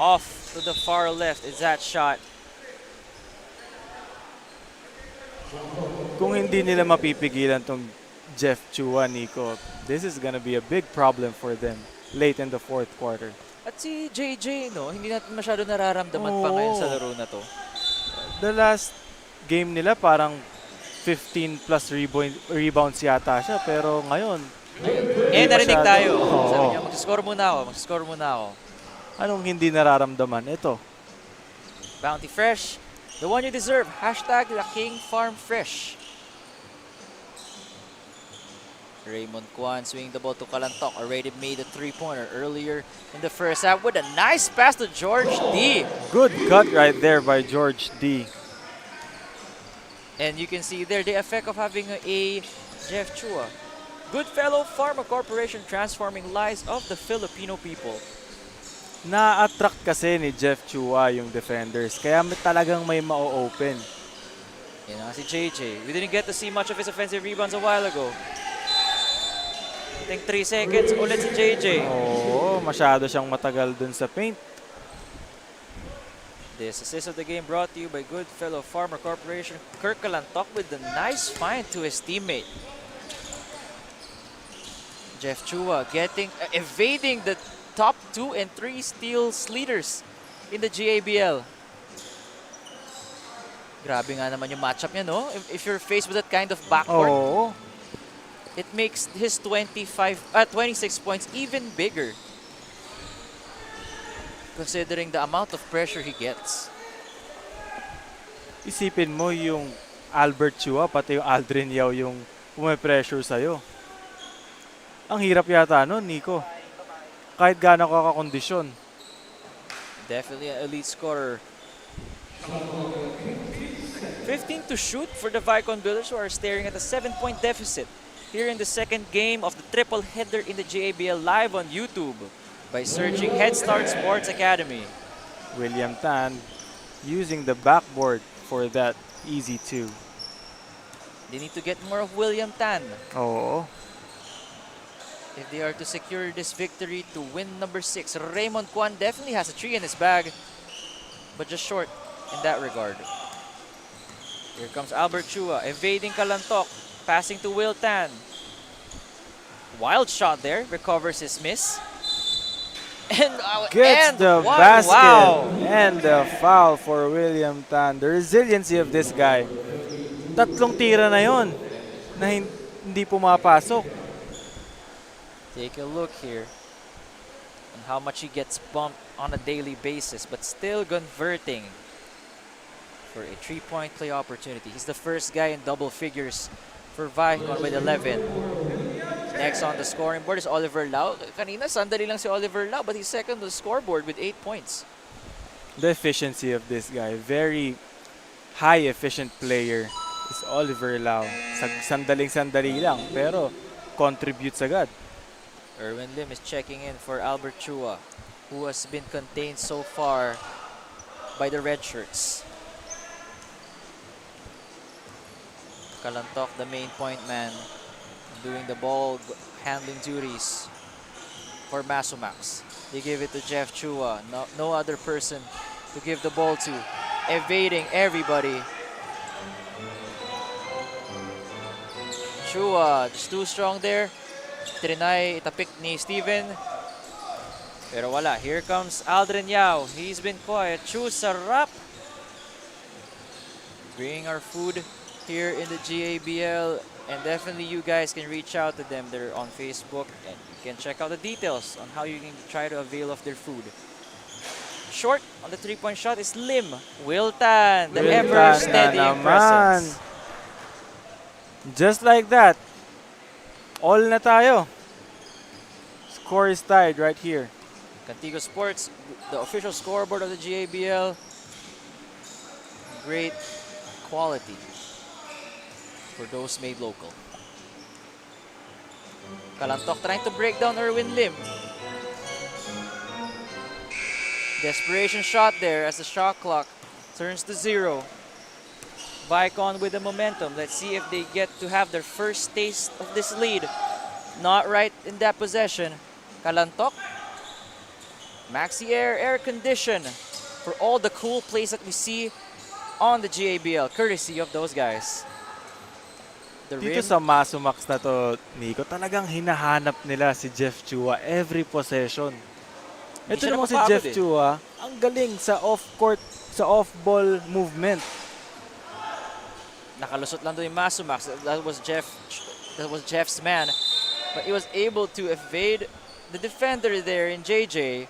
Off to the far left is that shot. Kung hindi nila mapipigilan tong Jeff Chua, Nico, this is gonna be a big problem for them late in the fourth quarter. At si JJ, no, hindi natin masyado nararamdaman pa ngayon sa laro na to. The last game nila parang 15 plus rebounds yata siya, pero ngayon Narinig tayo. Oo. Sabi niya, mag-score muna ako. Anong hindi nararamdaman? Ito. Bounty Fresh, the one you deserve. Hashtag the King Farm Fresh. Raymond Kwan swinging the ball to Kalantok. Already made a three-pointer earlier in the first half with a nice pass to George D. Good cut right there by George D. And you can see there the effect of having a Jeff Chua. Goodfellow Pharma Corporation, transforming lives of the Filipino people. Na-attract kasi ni Jeff Chua yung defenders, kaya talagang may ma-open. You know, si JJ. We didn't get to see much of his offensive rebounds a while ago. I think 3 seconds ulit si JJ. Oo, masyado siyang matagal dun sa paint. This assist of the game brought to you by Goodfellow Pharma Corporation. Kirk Kalantok with the nice find to his teammate. Jeff Chua evading the top 2 and 3 steals leaders in the GABL. Grabe nga naman yung matchup niya, no? If you're faced with that kind of backcourt, it makes his 26 points even bigger, considering the amount of pressure he gets. Isipin mo yung Albert Chua, pati yung Aldrin Yao yung pumipressure sa'yo. Ang hirap yata nun, Nico. Kahit gaano ka kakondisyon. Definitely an elite scorer. 15 to shoot for the VAIKON Builders, who are staring at a 7-point deficit here in the second game of the triple header in the GABL, live on YouTube by searching Head Start Sports Academy. William Tan using the backboard for that easy 2. They need to get more of William Tan Oo. if they are to secure this victory to win number 6. Raymond Kwan definitely has a 3 in his bag, but just short in that regard. Here comes Albert Chua evading Kalantok, passing to Will Tan. Wild shot there, recovers his miss. And Gets the what? basket. Wow. And the foul for William Tan. The resiliency of this guy. Tatlong tira na yon na hindi pumapasok. Take a look here on how much he gets bumped on a daily basis, but still converting for a 3-point play opportunity. He's the first guy in double figures for VAIKON with 11. Next on the scoring board is Oliver Lau. Kanina, sandali lang si Oliver Lau, but he's second on the scoreboard with 8 points. The efficiency of this guy, very high efficient player, is Oliver Lau. Sandaling-sandali lang, pero contributes agad. Erwin Lim is checking in for Albert Chua, who has been contained so far by the red shirts. Kalantok, the main point man, doing the ball handling duties for MASUMAX. They give it to Jeff Chua. No other person to give the ball to. Evading everybody. Chua just too strong there. Trinay itapik ni Steven. Pero wala. Here comes Aldrin Yao. He's been quiet. Chu sarap. Bringing our food here in the GABL. And definitely you guys can reach out to them. They're on Facebook. And you can check out the details on how you can try to avail of their food. Short on the 3-point shot is Lim. Wiltan, the ever steady presence. Just like that. All na tayo. Score is tied right here. Cantigo Sports, the official scoreboard of the GABL. Great quality for those made local. Kalantok trying to break down Erwin Lim. Desperation shot there as the shot clock turns to 0. VAIKON with the momentum. Let's see if they get to have their first taste of this lead. Not right in that possession. Kalantok. Maxi air condition for all the cool plays that we see on the GABL, courtesy of those guys. The Dito rim. sa MASUMAX na to, Nico, talagang hinahanap nila si Jeff Chua every possession. Hindi Ito siya naman si napapagod Jeff eh. Chua, ang galing sa off-court, sa off-ball movement. Nakalusot lang doon yung MASUMAX. That was Jeff's man. But he was able to evade the defender there in JJ.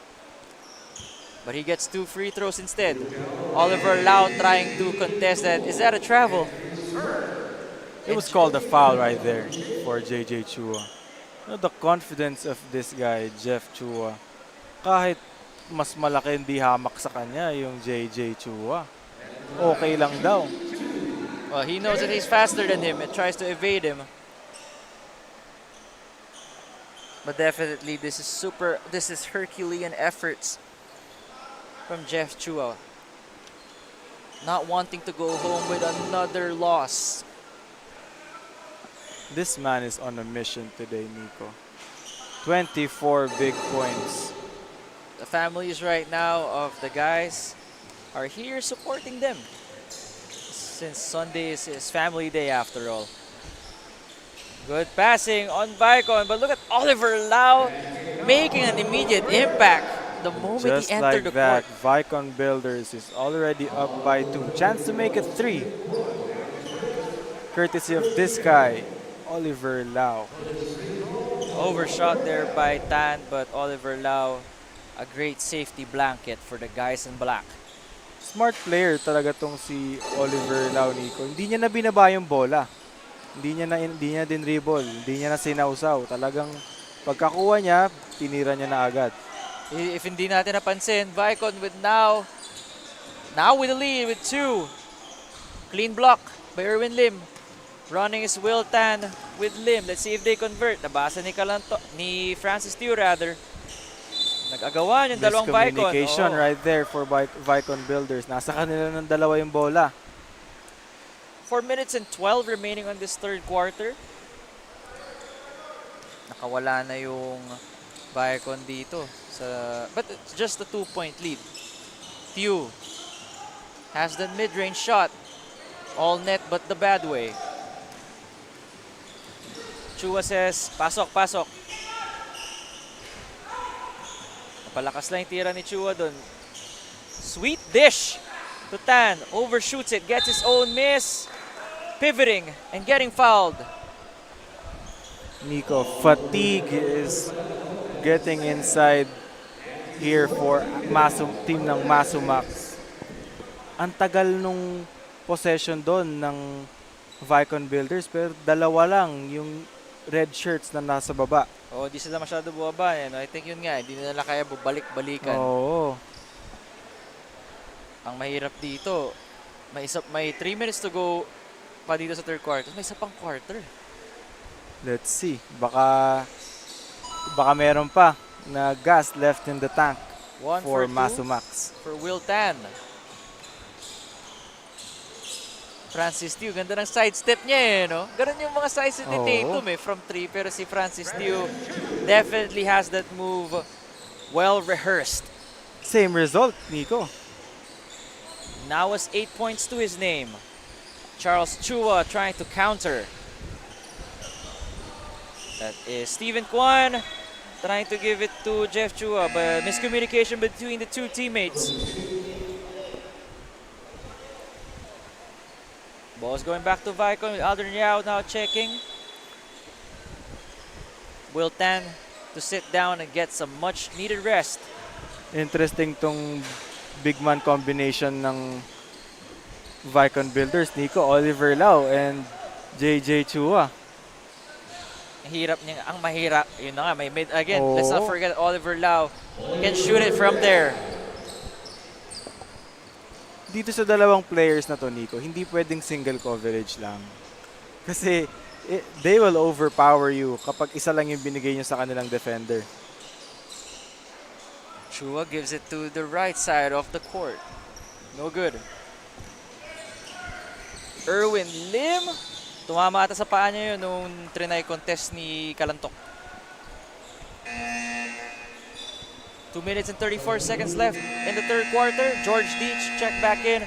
But he gets 2 free throws instead. Oliver Lau trying to contest that. Is that a travel? It was called a foul right there for JJ Chua. You know, the confidence of this guy, Jeff Chua. Kahit mas malaki hindi hamak sa kanya yung JJ Chua. Okay lang daw. Well, he knows that he's faster than him and tries to evade him. But definitely this is Herculean efforts from Jeff Chua. Not wanting to go home with another loss. This man is on a mission today, Nico. 24 big points. The families right now of the guys are here supporting them. Since Sunday is family day after all. Good passing on VAIKON, but look at Oliver Lau making an immediate impact the moment Just he entered like the that, court. VAIKON Builders is already up by 2. Chance to make it 3. Courtesy of this guy, Oliver Lau. Overshot there by Tan, but Oliver Lau, a great safety blanket for the guys in black. Smart player talaga tong si Oliver Lau, Nico. Hindi niya na binaba yung bola. Hindi niya din dribble. Hindi niya na sinausaw. Talagang pagkakuha niya, tinira niya na agad. If hindi natin napansin, VAIKON with now with the lead with 2. Clean block by Erwin Lim. Running is Will Tan with Lim. Let's see if they convert. Nabasa ni Francis Teo rather. Nag-agawan yung dalawang VAIKON. Miscommunication right there for VAIKON Builders. Nasa kanila ng dalawa yung bola. 4 minutes and 12 remaining on this third quarter. Nakawala na yung VAIKON dito. But it's just a 2-point lead. Teo has the mid-range shot. All net but the bad way. Chua says, pasok, pasok. Napalakas lang yung tira ni Chua dun. Sweet dish to Tan. Overshoots it, gets his own miss. Pivoting and getting fouled. Nico, fatigue is getting inside here for team ng MASUMAX. Ang tagal nung possession doon ng VAIKON Builders pero dalawa lang yung red shirts na nasa baba. Oh, di sila masyado bumaba. I think yun nga, hindi nila kaya balik-balikan. Oo. Ang mahirap dito, may 3 minutes to go pa dito sa third quarter. May isa pang quarter. Let's see. Baka meron pa na gas left in the tank One for two MASUMAX. for Will Tan. Francis Tiu, ganda ng sidestep niya no? Ganun yung mga sidestep ni Tatum from 3, pero si Francis Tiu definitely has that move well rehearsed. Same result, Nico. Now was 8 points to his name. Charles Chua trying to counter. That is Steven Kwan trying to give it to Jeff Chua, but miscommunication between the two teammates. Ball's going back to VAIKON with Aldrin Yao now checking. Will Tan to sit down and get some much needed rest. Interesting tong big man combination ng VAIKON Builders. Nico, Oliver Lau and JJ Chua. Hirap niya, ang mahirap. Yun na nga, may mid again. Let's not forget Oliver Lau can shoot it from there. Dito sa dalawang players na to, Nico, hindi pwedeng single coverage lang. Kasi they will overpower you kapag isa lang yung binigay nyo sa kanilang defender. Chua gives it to the right side of the court. No good. Erwin Lim. Tumama ata sa paa niya yun nung trinay contest ni Kalantok. 2 minutes and 34 seconds left in the third quarter. George Deach check back in.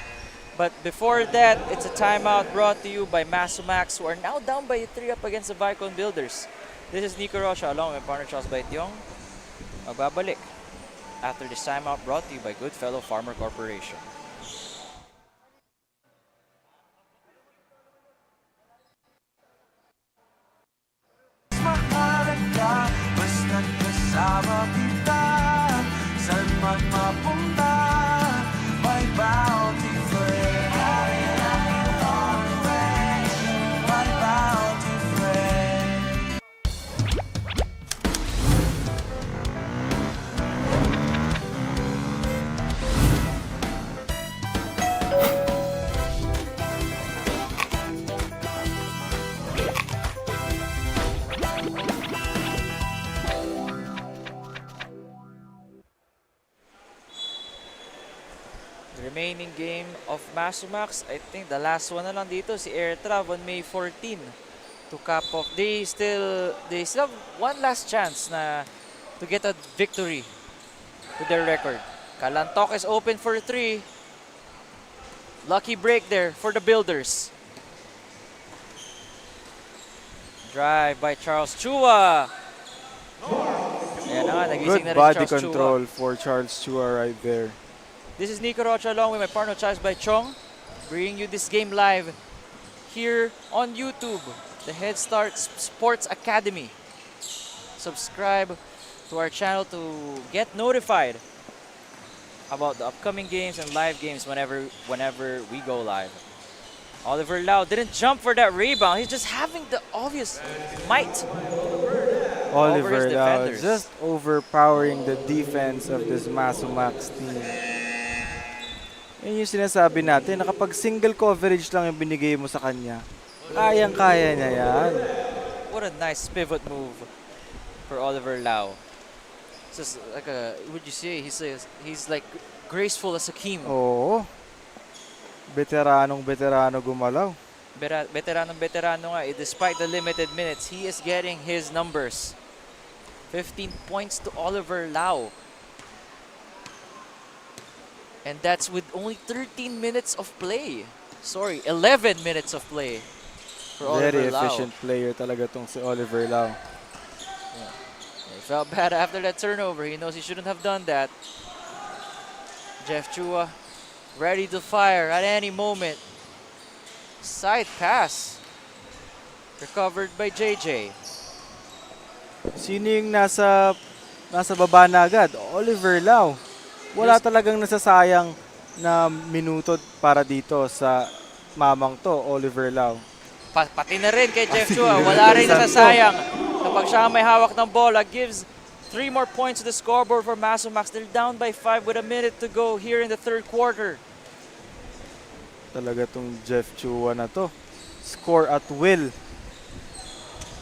But before that, it's a timeout brought to you by MASUMAX, who are now down by 3 up against the VAIKON Builders. This is Nico Rocha along with partner Charles Baitiong. Magbabalik after this timeout brought to you by Goodfellow Farmer Corporation. Mahalaga, basta't kasama kita. Saan man mapunta, may bounty friend. My bounty friend. Remaining game of MASUMAX, I think the last one na lang dito, si Airtrav on May 14 to cap off. They still have one last chance na to get a victory to their record. Kalantok is open for 3. Lucky break there for the Builders. Drive by Charles Chua. Ayan na nga, nagising na Good rin si body Charles control Chua. for Charles Chua right there. This is Nico Rocha along with my partner Charles by Chong, bringing you this game live here on YouTube, the Head Start Sports Academy. Subscribe to our channel to get notified about the upcoming games and live games whenever we go live. Oliver Lau didn't jump for that rebound. He's just having the obvious might over Oliver his Lau defenders. just overpowering the defense of this MASUMAX team. Yan yung sinasabi natin na kapag single coverage lang yung binigay mo sa kanya, kayang-kaya niya yan. What a nice pivot move for Oliver Lau. Just like would you say he's like graceful as a king. Oo. Veterano gumalaw. Veterano nga. Despite the limited minutes, he is getting his numbers. 15 points to Oliver Lau. And that's with only 13 minutes of play. Sorry, 11 minutes of play for Very Oliver Lau. efficient player talaga tong si Oliver Lau. He felt bad after that turnover. He knows he shouldn't have done that. Jeff Chua ready to fire at any moment. Side pass. Recovered by JJ. Sino yung nasa baba na agad? Oliver Lau. Wala Yes. talagang nasasayang na minuto para dito sa mamang to, Oliver Lau. Pati na rin kay Jeff Pati Chua, na rin wala kay rin Santo. nasasayang. Kapag siya ang may hawak ng bola, gives 3 more points to the scoreboard for MASUMAX. They're down by 5 with a minute to go here in the third quarter. Talaga tong Jeff Chua na to. Score at will.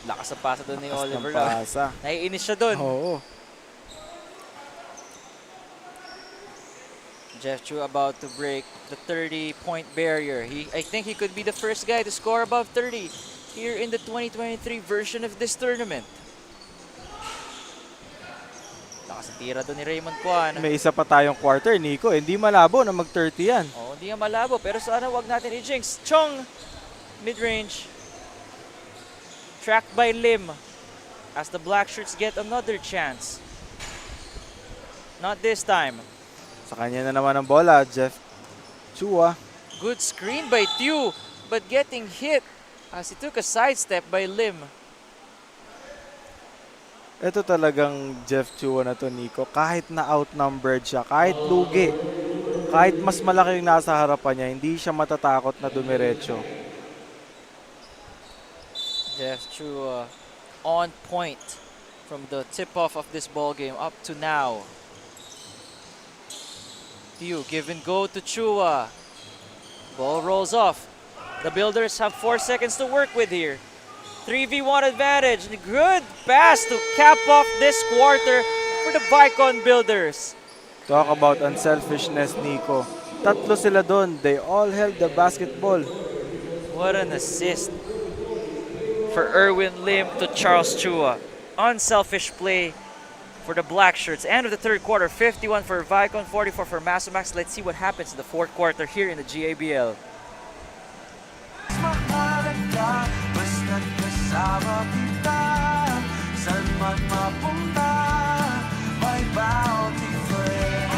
Lakas na pasa doon ni Lakas ng Oliver Lau. pasa. Naiinis siya doon. Oo. Jeff Chua about to break the 30-point barrier. I think he could be the first guy to score above 30 here in the 2023 version of this tournament. Lakas ang tira doon ni Raymond Kwan. May isa pa tayong quarter, Nico. Hindi malabo na mag-30 yan. Oh, hindi nga malabo, pero sana wag natin i-jinx. Chong, mid-range. Tracked by Lim as the Black Shirts get another chance. Not this time. Sa kanya na naman ang bola, Jeff Chua. Good screen by Tew, but getting hit as he took a sidestep by Lim. Ito talagang Jeff Chua na to, Nico. Kahit na outnumbered siya, kahit lugi, kahit mas malaki yung nasa harapan niya, hindi siya matatakot na dumiretso. Jeff Chua on point from the tip-off of this ball game up to now. Tew, give and go to Chua. Ball rolls off. The Builders have 4 seconds to work with here. 3v1 advantage. Good pass to cap off this quarter for the VAIKON Builders. Talk about unselfishness, Nico. Tatlo sila doon. They all held the basketball. What an assist for Erwin Lim to Charles Chua. Unselfish play for the Black Shirts. End of the third quarter, 51 for VAIKON, 44 for MASUMAX. Let's see what happens in the fourth quarter here in the GABL. Mahalaga, basta't kasama kita. Saan man mapunta, may bounty friend.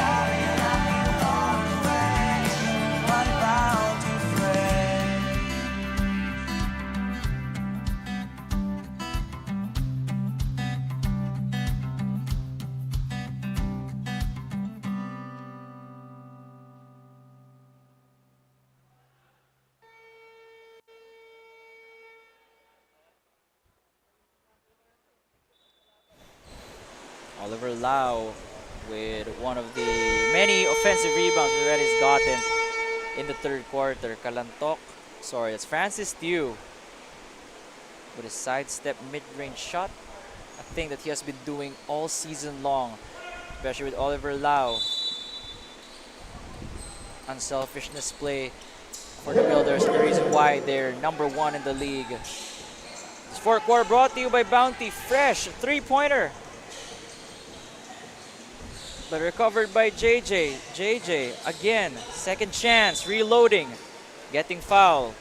My bounty friend. Oliver Lau with one of the many offensive rebounds that he's gotten in the third quarter. It's Francis Tew with a sidestep mid-range shot. A thing that he has been doing all season long, especially with Oliver Lau. Unselfishness play for the Builders, the reason why they're #1 in the league. This fourth quarter brought to you by Bounty Fresh, three-pointer. But recovered by JJ. JJ, again, second chance, reloading, getting foul.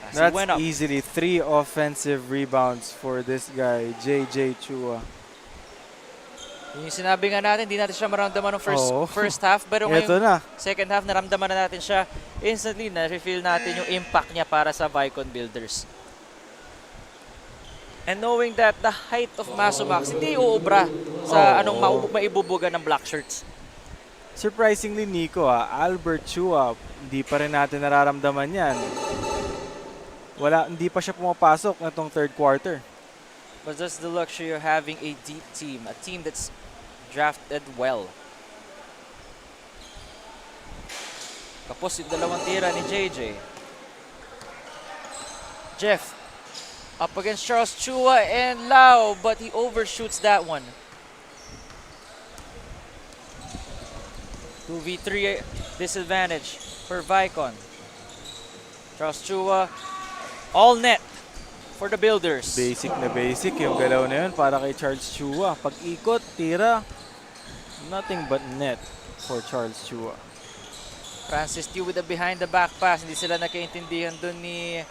As he That's went up. easily 3 offensive rebounds for this guy, JJ Chua. Yung sinabi nga natin, hindi natin siya maramdaman ng Oo. first half. Pero Ito ngayong na. second half, naramdaman na natin siya. Instantly, na-reveal natin yung impact niya para sa VAIKON Builders. And knowing that the height of MASUMAX, hindi uubra sa anong maibubuga ng Black Shirts. Surprisingly, Nico, Albert Chua, hindi pa rin natin nararamdaman yan. Hindi pa siya pumapasok na tong third quarter. But that's the luxury of having a deep team, a team that's drafted well. Kapos yung dalawang tira ni JJ. Jeff, up against Charles Chua and Lau, but he overshoots that one. 2v3 disadvantage for VAIKON. Charles Chua, all net for the Builders. Basic na basic yung galaw na yun para kay Charles Chua. Pag-ikot, tira, nothing but net for Charles Chua. Francis Tew with a behind the back pass. Hindi sila nakaintindihan dun ni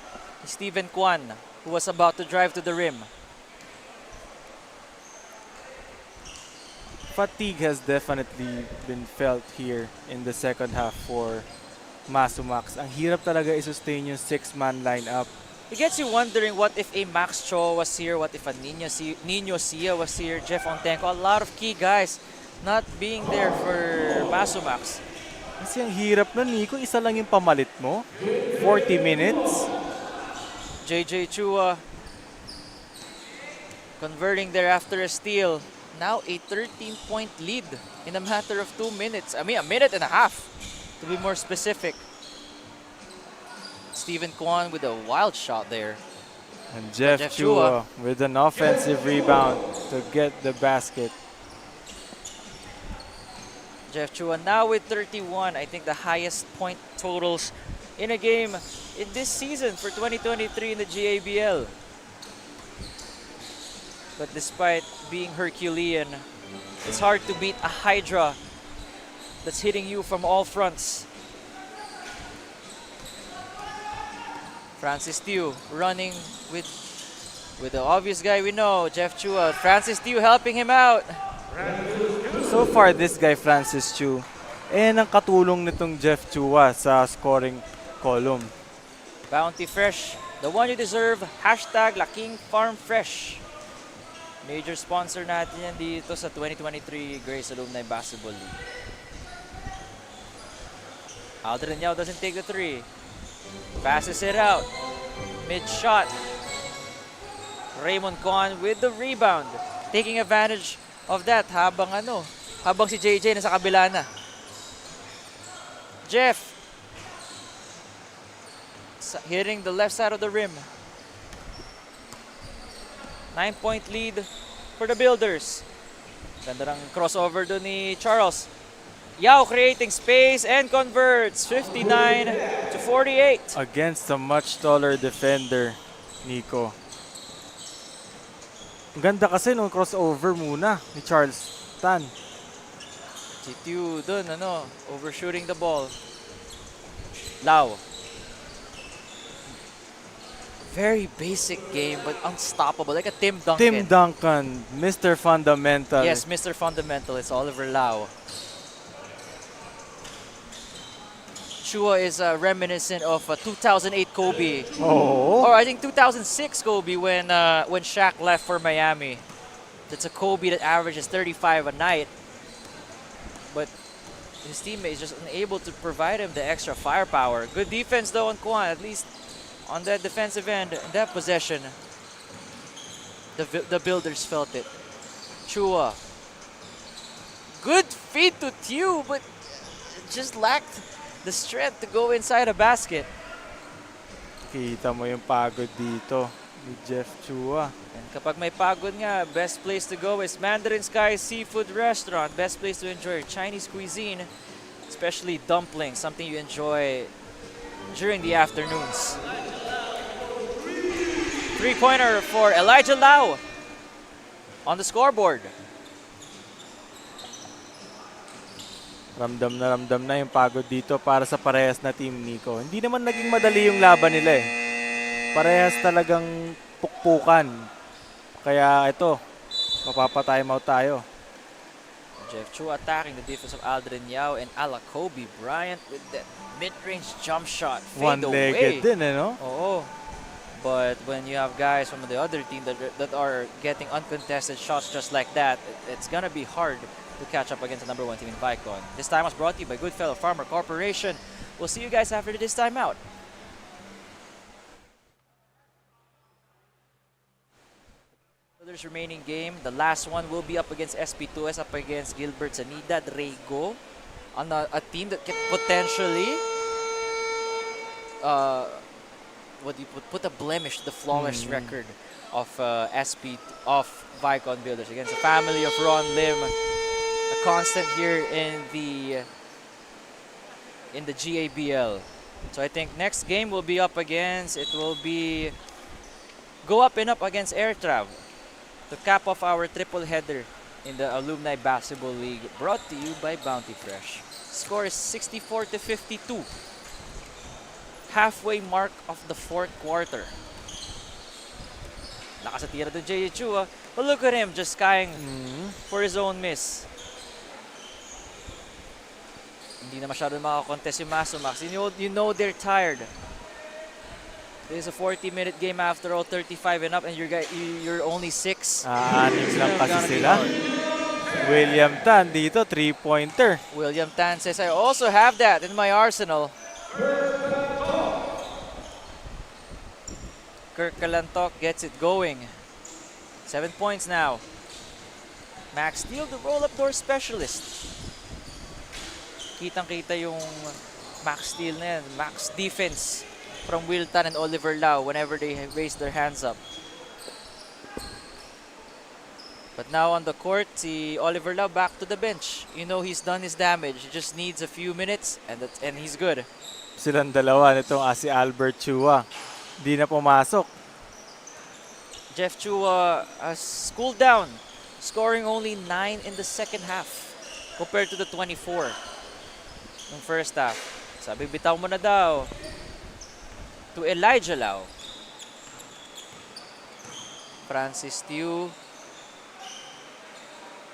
Steven Kwan, who was about to drive to the rim. Fatigue has definitely been felt here in the second half for MASUMAX. Ang hirap talaga i-sustain yung 6-man lineup. It gets you wondering what if a Max Cho was here, what if a Nino Sia was here, Jeff Ontenko, a lot of key guys not being there for MASUMAX. Kasi ang hirap nun, Nico. Isa lang yung pamalit mo. 40 minutes. JJ Chua converting there after a steal. Now a 13-point lead in a matter of 2 minutes. I mean, a minute and a half to be more specific. Steven Kwan with a wild shot there. And Jeff Chua with an offensive rebound to get the basket. Jeff Chua now with 31. I think the highest point totals in a game in this season for 2023 in the GABL. But despite being Herculean, it's hard to beat a Hydra that's hitting you from all fronts. Francis Tew running with the obvious guy we know, Jeff Chua. Francis Tew helping him out. So far, this guy, Francis Chu, ang katulong nitong Jeff Chua sa scoring column. Bounty Fresh, the one you deserve. Hashtag Laking Farm Fresh. Major sponsor natin yan dito sa 2023 Grace Alumni Basketball League. Aldrin Yao doesn't take the three. Passes it out. Mid-shot. Raymond Kwan with the rebound. Taking advantage of that habang si JJ nasa kabila na. Jeff hitting the left side of the rim. 9-point lead for the Builders. Ganda ng crossover doon ni Charles. Yao creating space and converts 59 to 48. Against a much taller defender, Nico. Ang ganda kasi nung crossover muna ni Charles Tan. Si Tew doon, overshooting the ball. Lau. Very basic game, but unstoppable, like a Tim Duncan. Tim Duncan, Mr. Fundamental. Yes, Mr. Fundamental. It's Oliver Lau. Chua is reminiscent of 2008 Kobe. Oh. Or I think 2006 Kobe when Shaq left for Miami. That's a Kobe that averages 35 a night. But his teammate is just unable to provide him the extra firepower. Good defense though on Kwan, at least on that defensive end, in that possession. The Builders felt it. Chua. Good feed to Tew, but just lacked the strength to go inside a basket. Kita mo yung pagod dito ni Jeff Chua. And kapag may pagod nga, best place to go is Mandarin Sky Seafood Restaurant. Best place to enjoy Chinese cuisine, especially dumplings, something you enjoy during the afternoons. Three-pointer for Elijah Lau on the scoreboard. Ramdam na yung pagod dito para sa parehas na team, Nico. Hindi naman naging madali yung laban nila eh. Parehas talagang pukpukan. Kaya ito, mapapatime out tayo. Jeff Chua attacking the defense of Aldrin Yao and Ala Kobe Bryant with that mid-range jump shot. Fade One-legged away. din no? Oo. But when you have guys from the other team that are getting uncontested shots just like that, it's gonna be hard to catch up against the number 1 team in VAIKON. This time was brought to you by Goodfellow Farmer Corporation. We'll see you guys after this time out. Others remaining game, the last one will be up against SP2S, up against Gilbert Sanida, Rego, on a team that can potentially put a blemish to the flawless record of VAIKON Builders against the family of Ron Lim. A constant here in the GABL. So I think next game will be up against, it will be go up and up against Airtrav to cap off our triple header in the Alumni Basketball League, brought to you by Bounty Fresh. Score is 64 to 52. Halfway mark of the fourth quarter. Nakasatira to JJ Chua, but look at him just skying for his own miss. Hindi na masyado makakontest yung MASUMAX. You know they're tired. This is a 40-minute game after all, 35 and up, and you're only 6. Anim lang Still kasi gonna be sila. hard. William Tan dito, 3-pointer. William Tan says, I also have that in my arsenal. Kirk Kalantok gets it going. 7 points now. Max Steele, the roll-up door specialist. Kitang-kita yung Max Steele na yan. Max defense from Will Tan and Oliver Lau whenever they raise their hands up. But now on the court, si Oliver Lau back to the bench. You know he's done his damage. He just needs a few minutes and he's good. Silang dalawa nitong si Albert Chua. Di na pumasok. Jeff Chua has cooled down, scoring only 9 in the second half compared to the 24 ng first half. Sabi, bitaw mo na daw to Elijah Lau. Francis Tiu.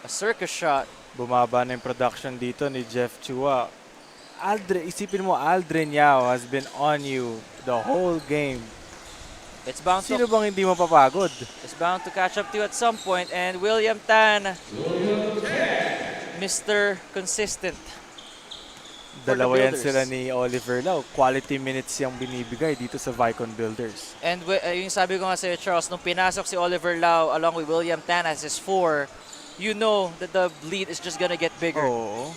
A circus shot. Bumaba na yung production dito ni Jeff Chua. Isipin mo, Aldrin Yao has been on you the whole game. It's bound Sino to bang hindi mapapagod? It's bound to catch up to you at some point. And William Tan, Mr. Consistent. Dalawa yan Builders. sila ni Oliver Lau. Quality minutes yung binibigay dito sa VAIKON Builders. And yung sabi ko nga sa'yo, Charles, nung pinasok si Oliver Lau along with William Tan as his 4, you know that the lead is just gonna get bigger. Oo.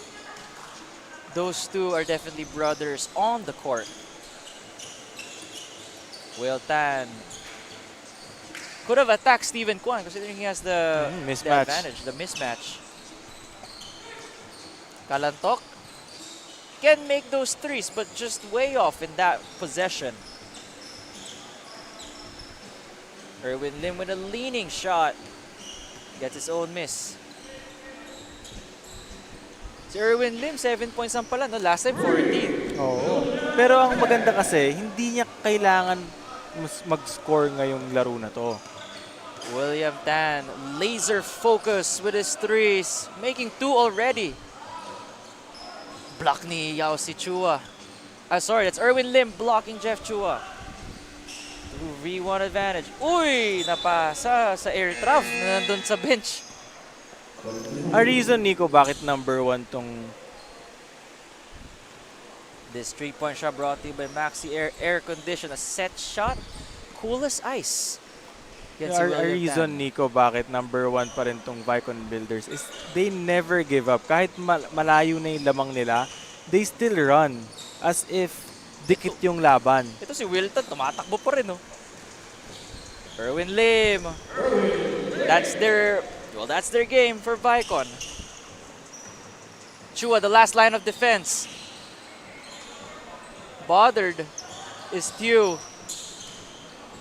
Those two are definitely brothers on the court. Will Tan could have attacked Steven Kwan considering he has the mismatch. advantage, the mismatch. Kalantok can make those threes, but just way off in that possession. Erwin Lim with a leaning shot. Gets his own miss. Si Erwin Lim, 7 points lang pala, no? Last time, 14. Oo. Pero ang maganda kasi, hindi niya kailangan mag-score ngayong laro na to. William Tan, laser focus with his threes, making 2 already. Block ni Yao si Chua. Sorry, that's Erwin Lim blocking Jeff Chua. 2v1 advantage. Uy! Napasa sa air trap na nandun sa bench. A reason, Nico, bakit number 1 tong... This 3-point shot brought to you by Maxi Air Condition. A set shot, cool as ice. Against A William reason, Tan. Nico, bakit number 1 pa rin tong VAIKON Builders is they never give up. Kahit malayo na yung lamang nila, they still run as if dikit yung laban. Ito si Wilton, tumatakbo pa rin, no? Erwin Lim. That's their game for VAIKON. Chua, the last line of defense. Bothered is Tew.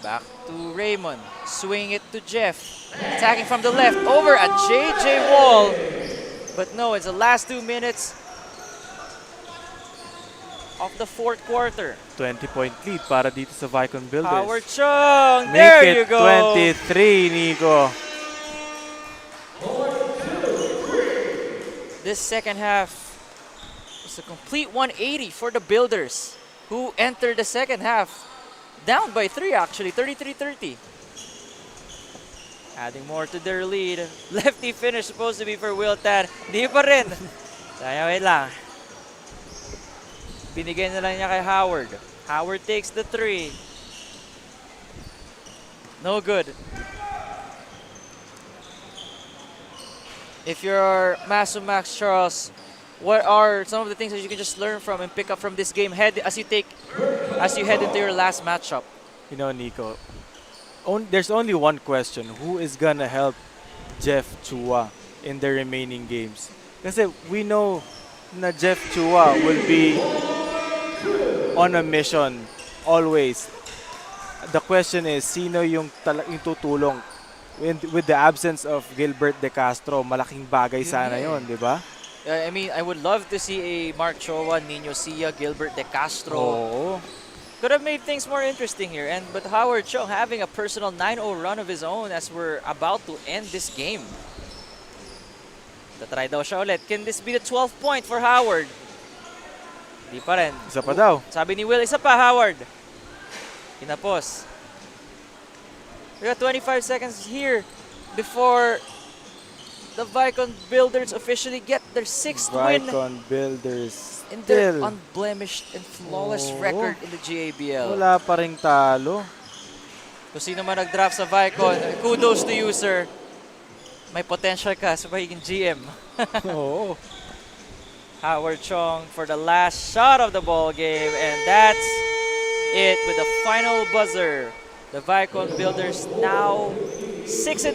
Back to Raymond. Swing it to Jeff. Attacking from the left. Over at JJ Wall. But no, it's the last 2 minutes of the fourth quarter. 20-point lead para dito sa VAIKON Builders. Howard Chung. Make There it you go. 23, Nico. This second half was a complete 180 for the Builders, who entered the second half down by 3 actually, 33-30. Adding more to their lead. Lefty finish supposed to be for Will Tan. Di pa rin. Sayang, wait lang. Binigay na lang niya kay Howard. Howard takes the 3. No good. If you're MASUMAX, Charles, what are some of the things that you can just learn from and pick up from this game as you head into your last matchup? You know, Nico, there's only one question. Who is gonna help Jeff Chua in the remaining games? Kasi we know na Jeff Chua will be on a mission always. The question is, sino yung tutulong? With the absence of Gilbert De Castro, malaking bagay sana yon, di ba? I mean, I would love to see a Mark Choa, Nino Sia, Gilbert De Castro. Oo. Could have made things more interesting here. But Howard Chung having a personal 9-0 run of his own as we're about to end this game. Tatry daw siya ulit. Can this be the 12th point for Howard? Di pa rin. Isa pa daw. Sabi ni Will, isa pa, Howard. Kinapos. We got 25 seconds here before the VAIKON Builders officially get their 6th win VAIKON Builders in their still unblemished and flawless Oo. record in the GABL. wala pa ring talo. Kung sino man nag-draft sa VAIKON, kudos to you, sir. May potential ka sa magiging GM. Oo. Howard Chong for the last shot of the ball game, and that's it with the final buzzer. The VAIKON Builders now 6-0,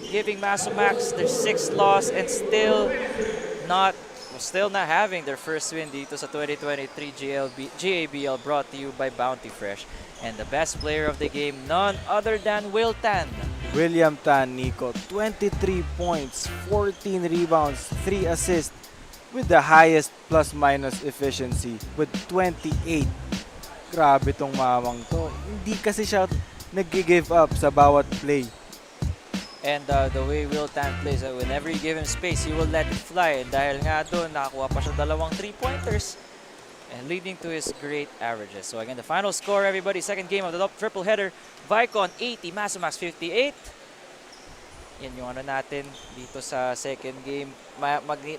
giving MASUMAX their 6th loss and still not having their first win dito sa 2023 GABL, brought to you by Bounty Fresh. And the best player of the game, none other than Will Tan. William Tan, Nico, 23 points, 14 rebounds, 3 assists with the highest plus-minus efficiency with 28. Grabe tong mamang to. Hindi kasi siya nag-give up sa bawat play. And the way Will Tan plays, whenever you give him space, he will let it fly. And dahil nga doon, nakakuha pa siya 2 3-pointers and leading to his great averages. So again, the final score, everybody, second game of the triple header, VAIKON 80, MASUMAX 58. Yan yung ano natin dito sa second game.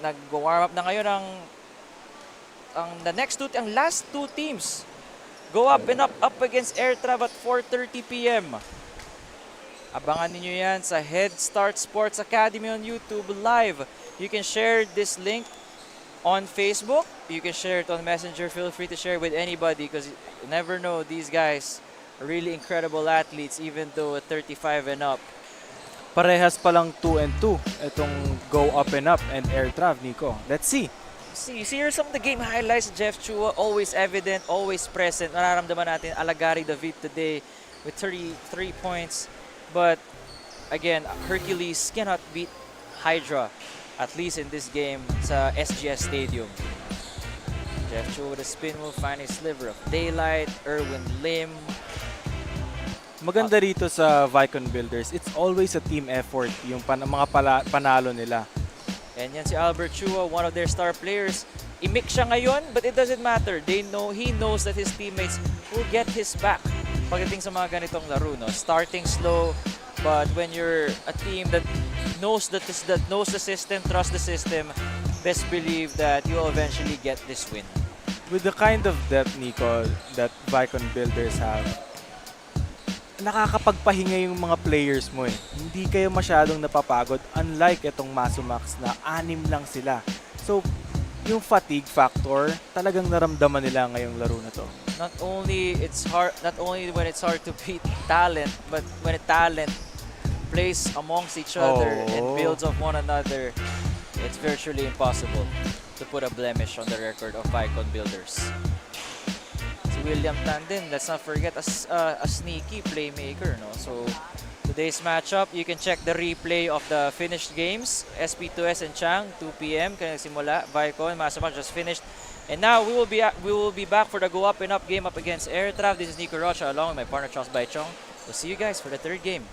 Nag-warm up na ngayon ang last two teams go up and up against Airtrav at 4:30 p.m. Abangan niyo yan sa Head Start Sports Academy on YouTube live. You can share this link on Facebook. You can share it on Messenger. Feel free to share with anybody because you never know, these guys are really incredible athletes even though at 35 and up. Parehas palang 2-2 itong Go Up and Up and Airtrav, Nico. Let's see. See, here are some of the game highlights. Jeff Chua, always evident, always present. Nararamdaman natin Alagari David today with 33 points. But again, Hercules cannot beat Hydra, at least in this game sa SGS Stadium. Jeff Chua with a spin move, finding sliver of daylight. Erwin Lim. Maganda rito sa VAIKON Builders, it's always a team effort yung mga panalo nila. And yan si Albert Chua, one of their star players. I-mix siya ngayon, but it doesn't matter. He knows that his teammates will get his back pagdating sa mga ganitong laro. No? Starting slow, but when you're a team that knows the system, trust the system, best believe that you'll eventually get this win. With the kind of depth, Nico, that VAIKON Builders have, nakakapagpahinga yung mga players mo eh. Hindi kayo masyadong napapagod, unlike itong MASUMAX na 6 lang sila. So, yung fatigue factor, talagang naramdaman nila ngayong laro na to. Not only when it's hard to beat talent, but when talent plays amongst each other and builds off one another, it's virtually impossible to put a blemish on the record of VAIKON Builders. William Tan din, let's not forget a sneaky playmaker, no? So today's matchup, you can check the replay of the finished games. SP2S and Chang, 2 p.m. kaya simula. VAIKON, MASUMAX just finished. And now we will be back for the go up and up game up against Airtrav. This is Nico Rocha along with my partner Charles Baichong. We'll see you guys for the third game.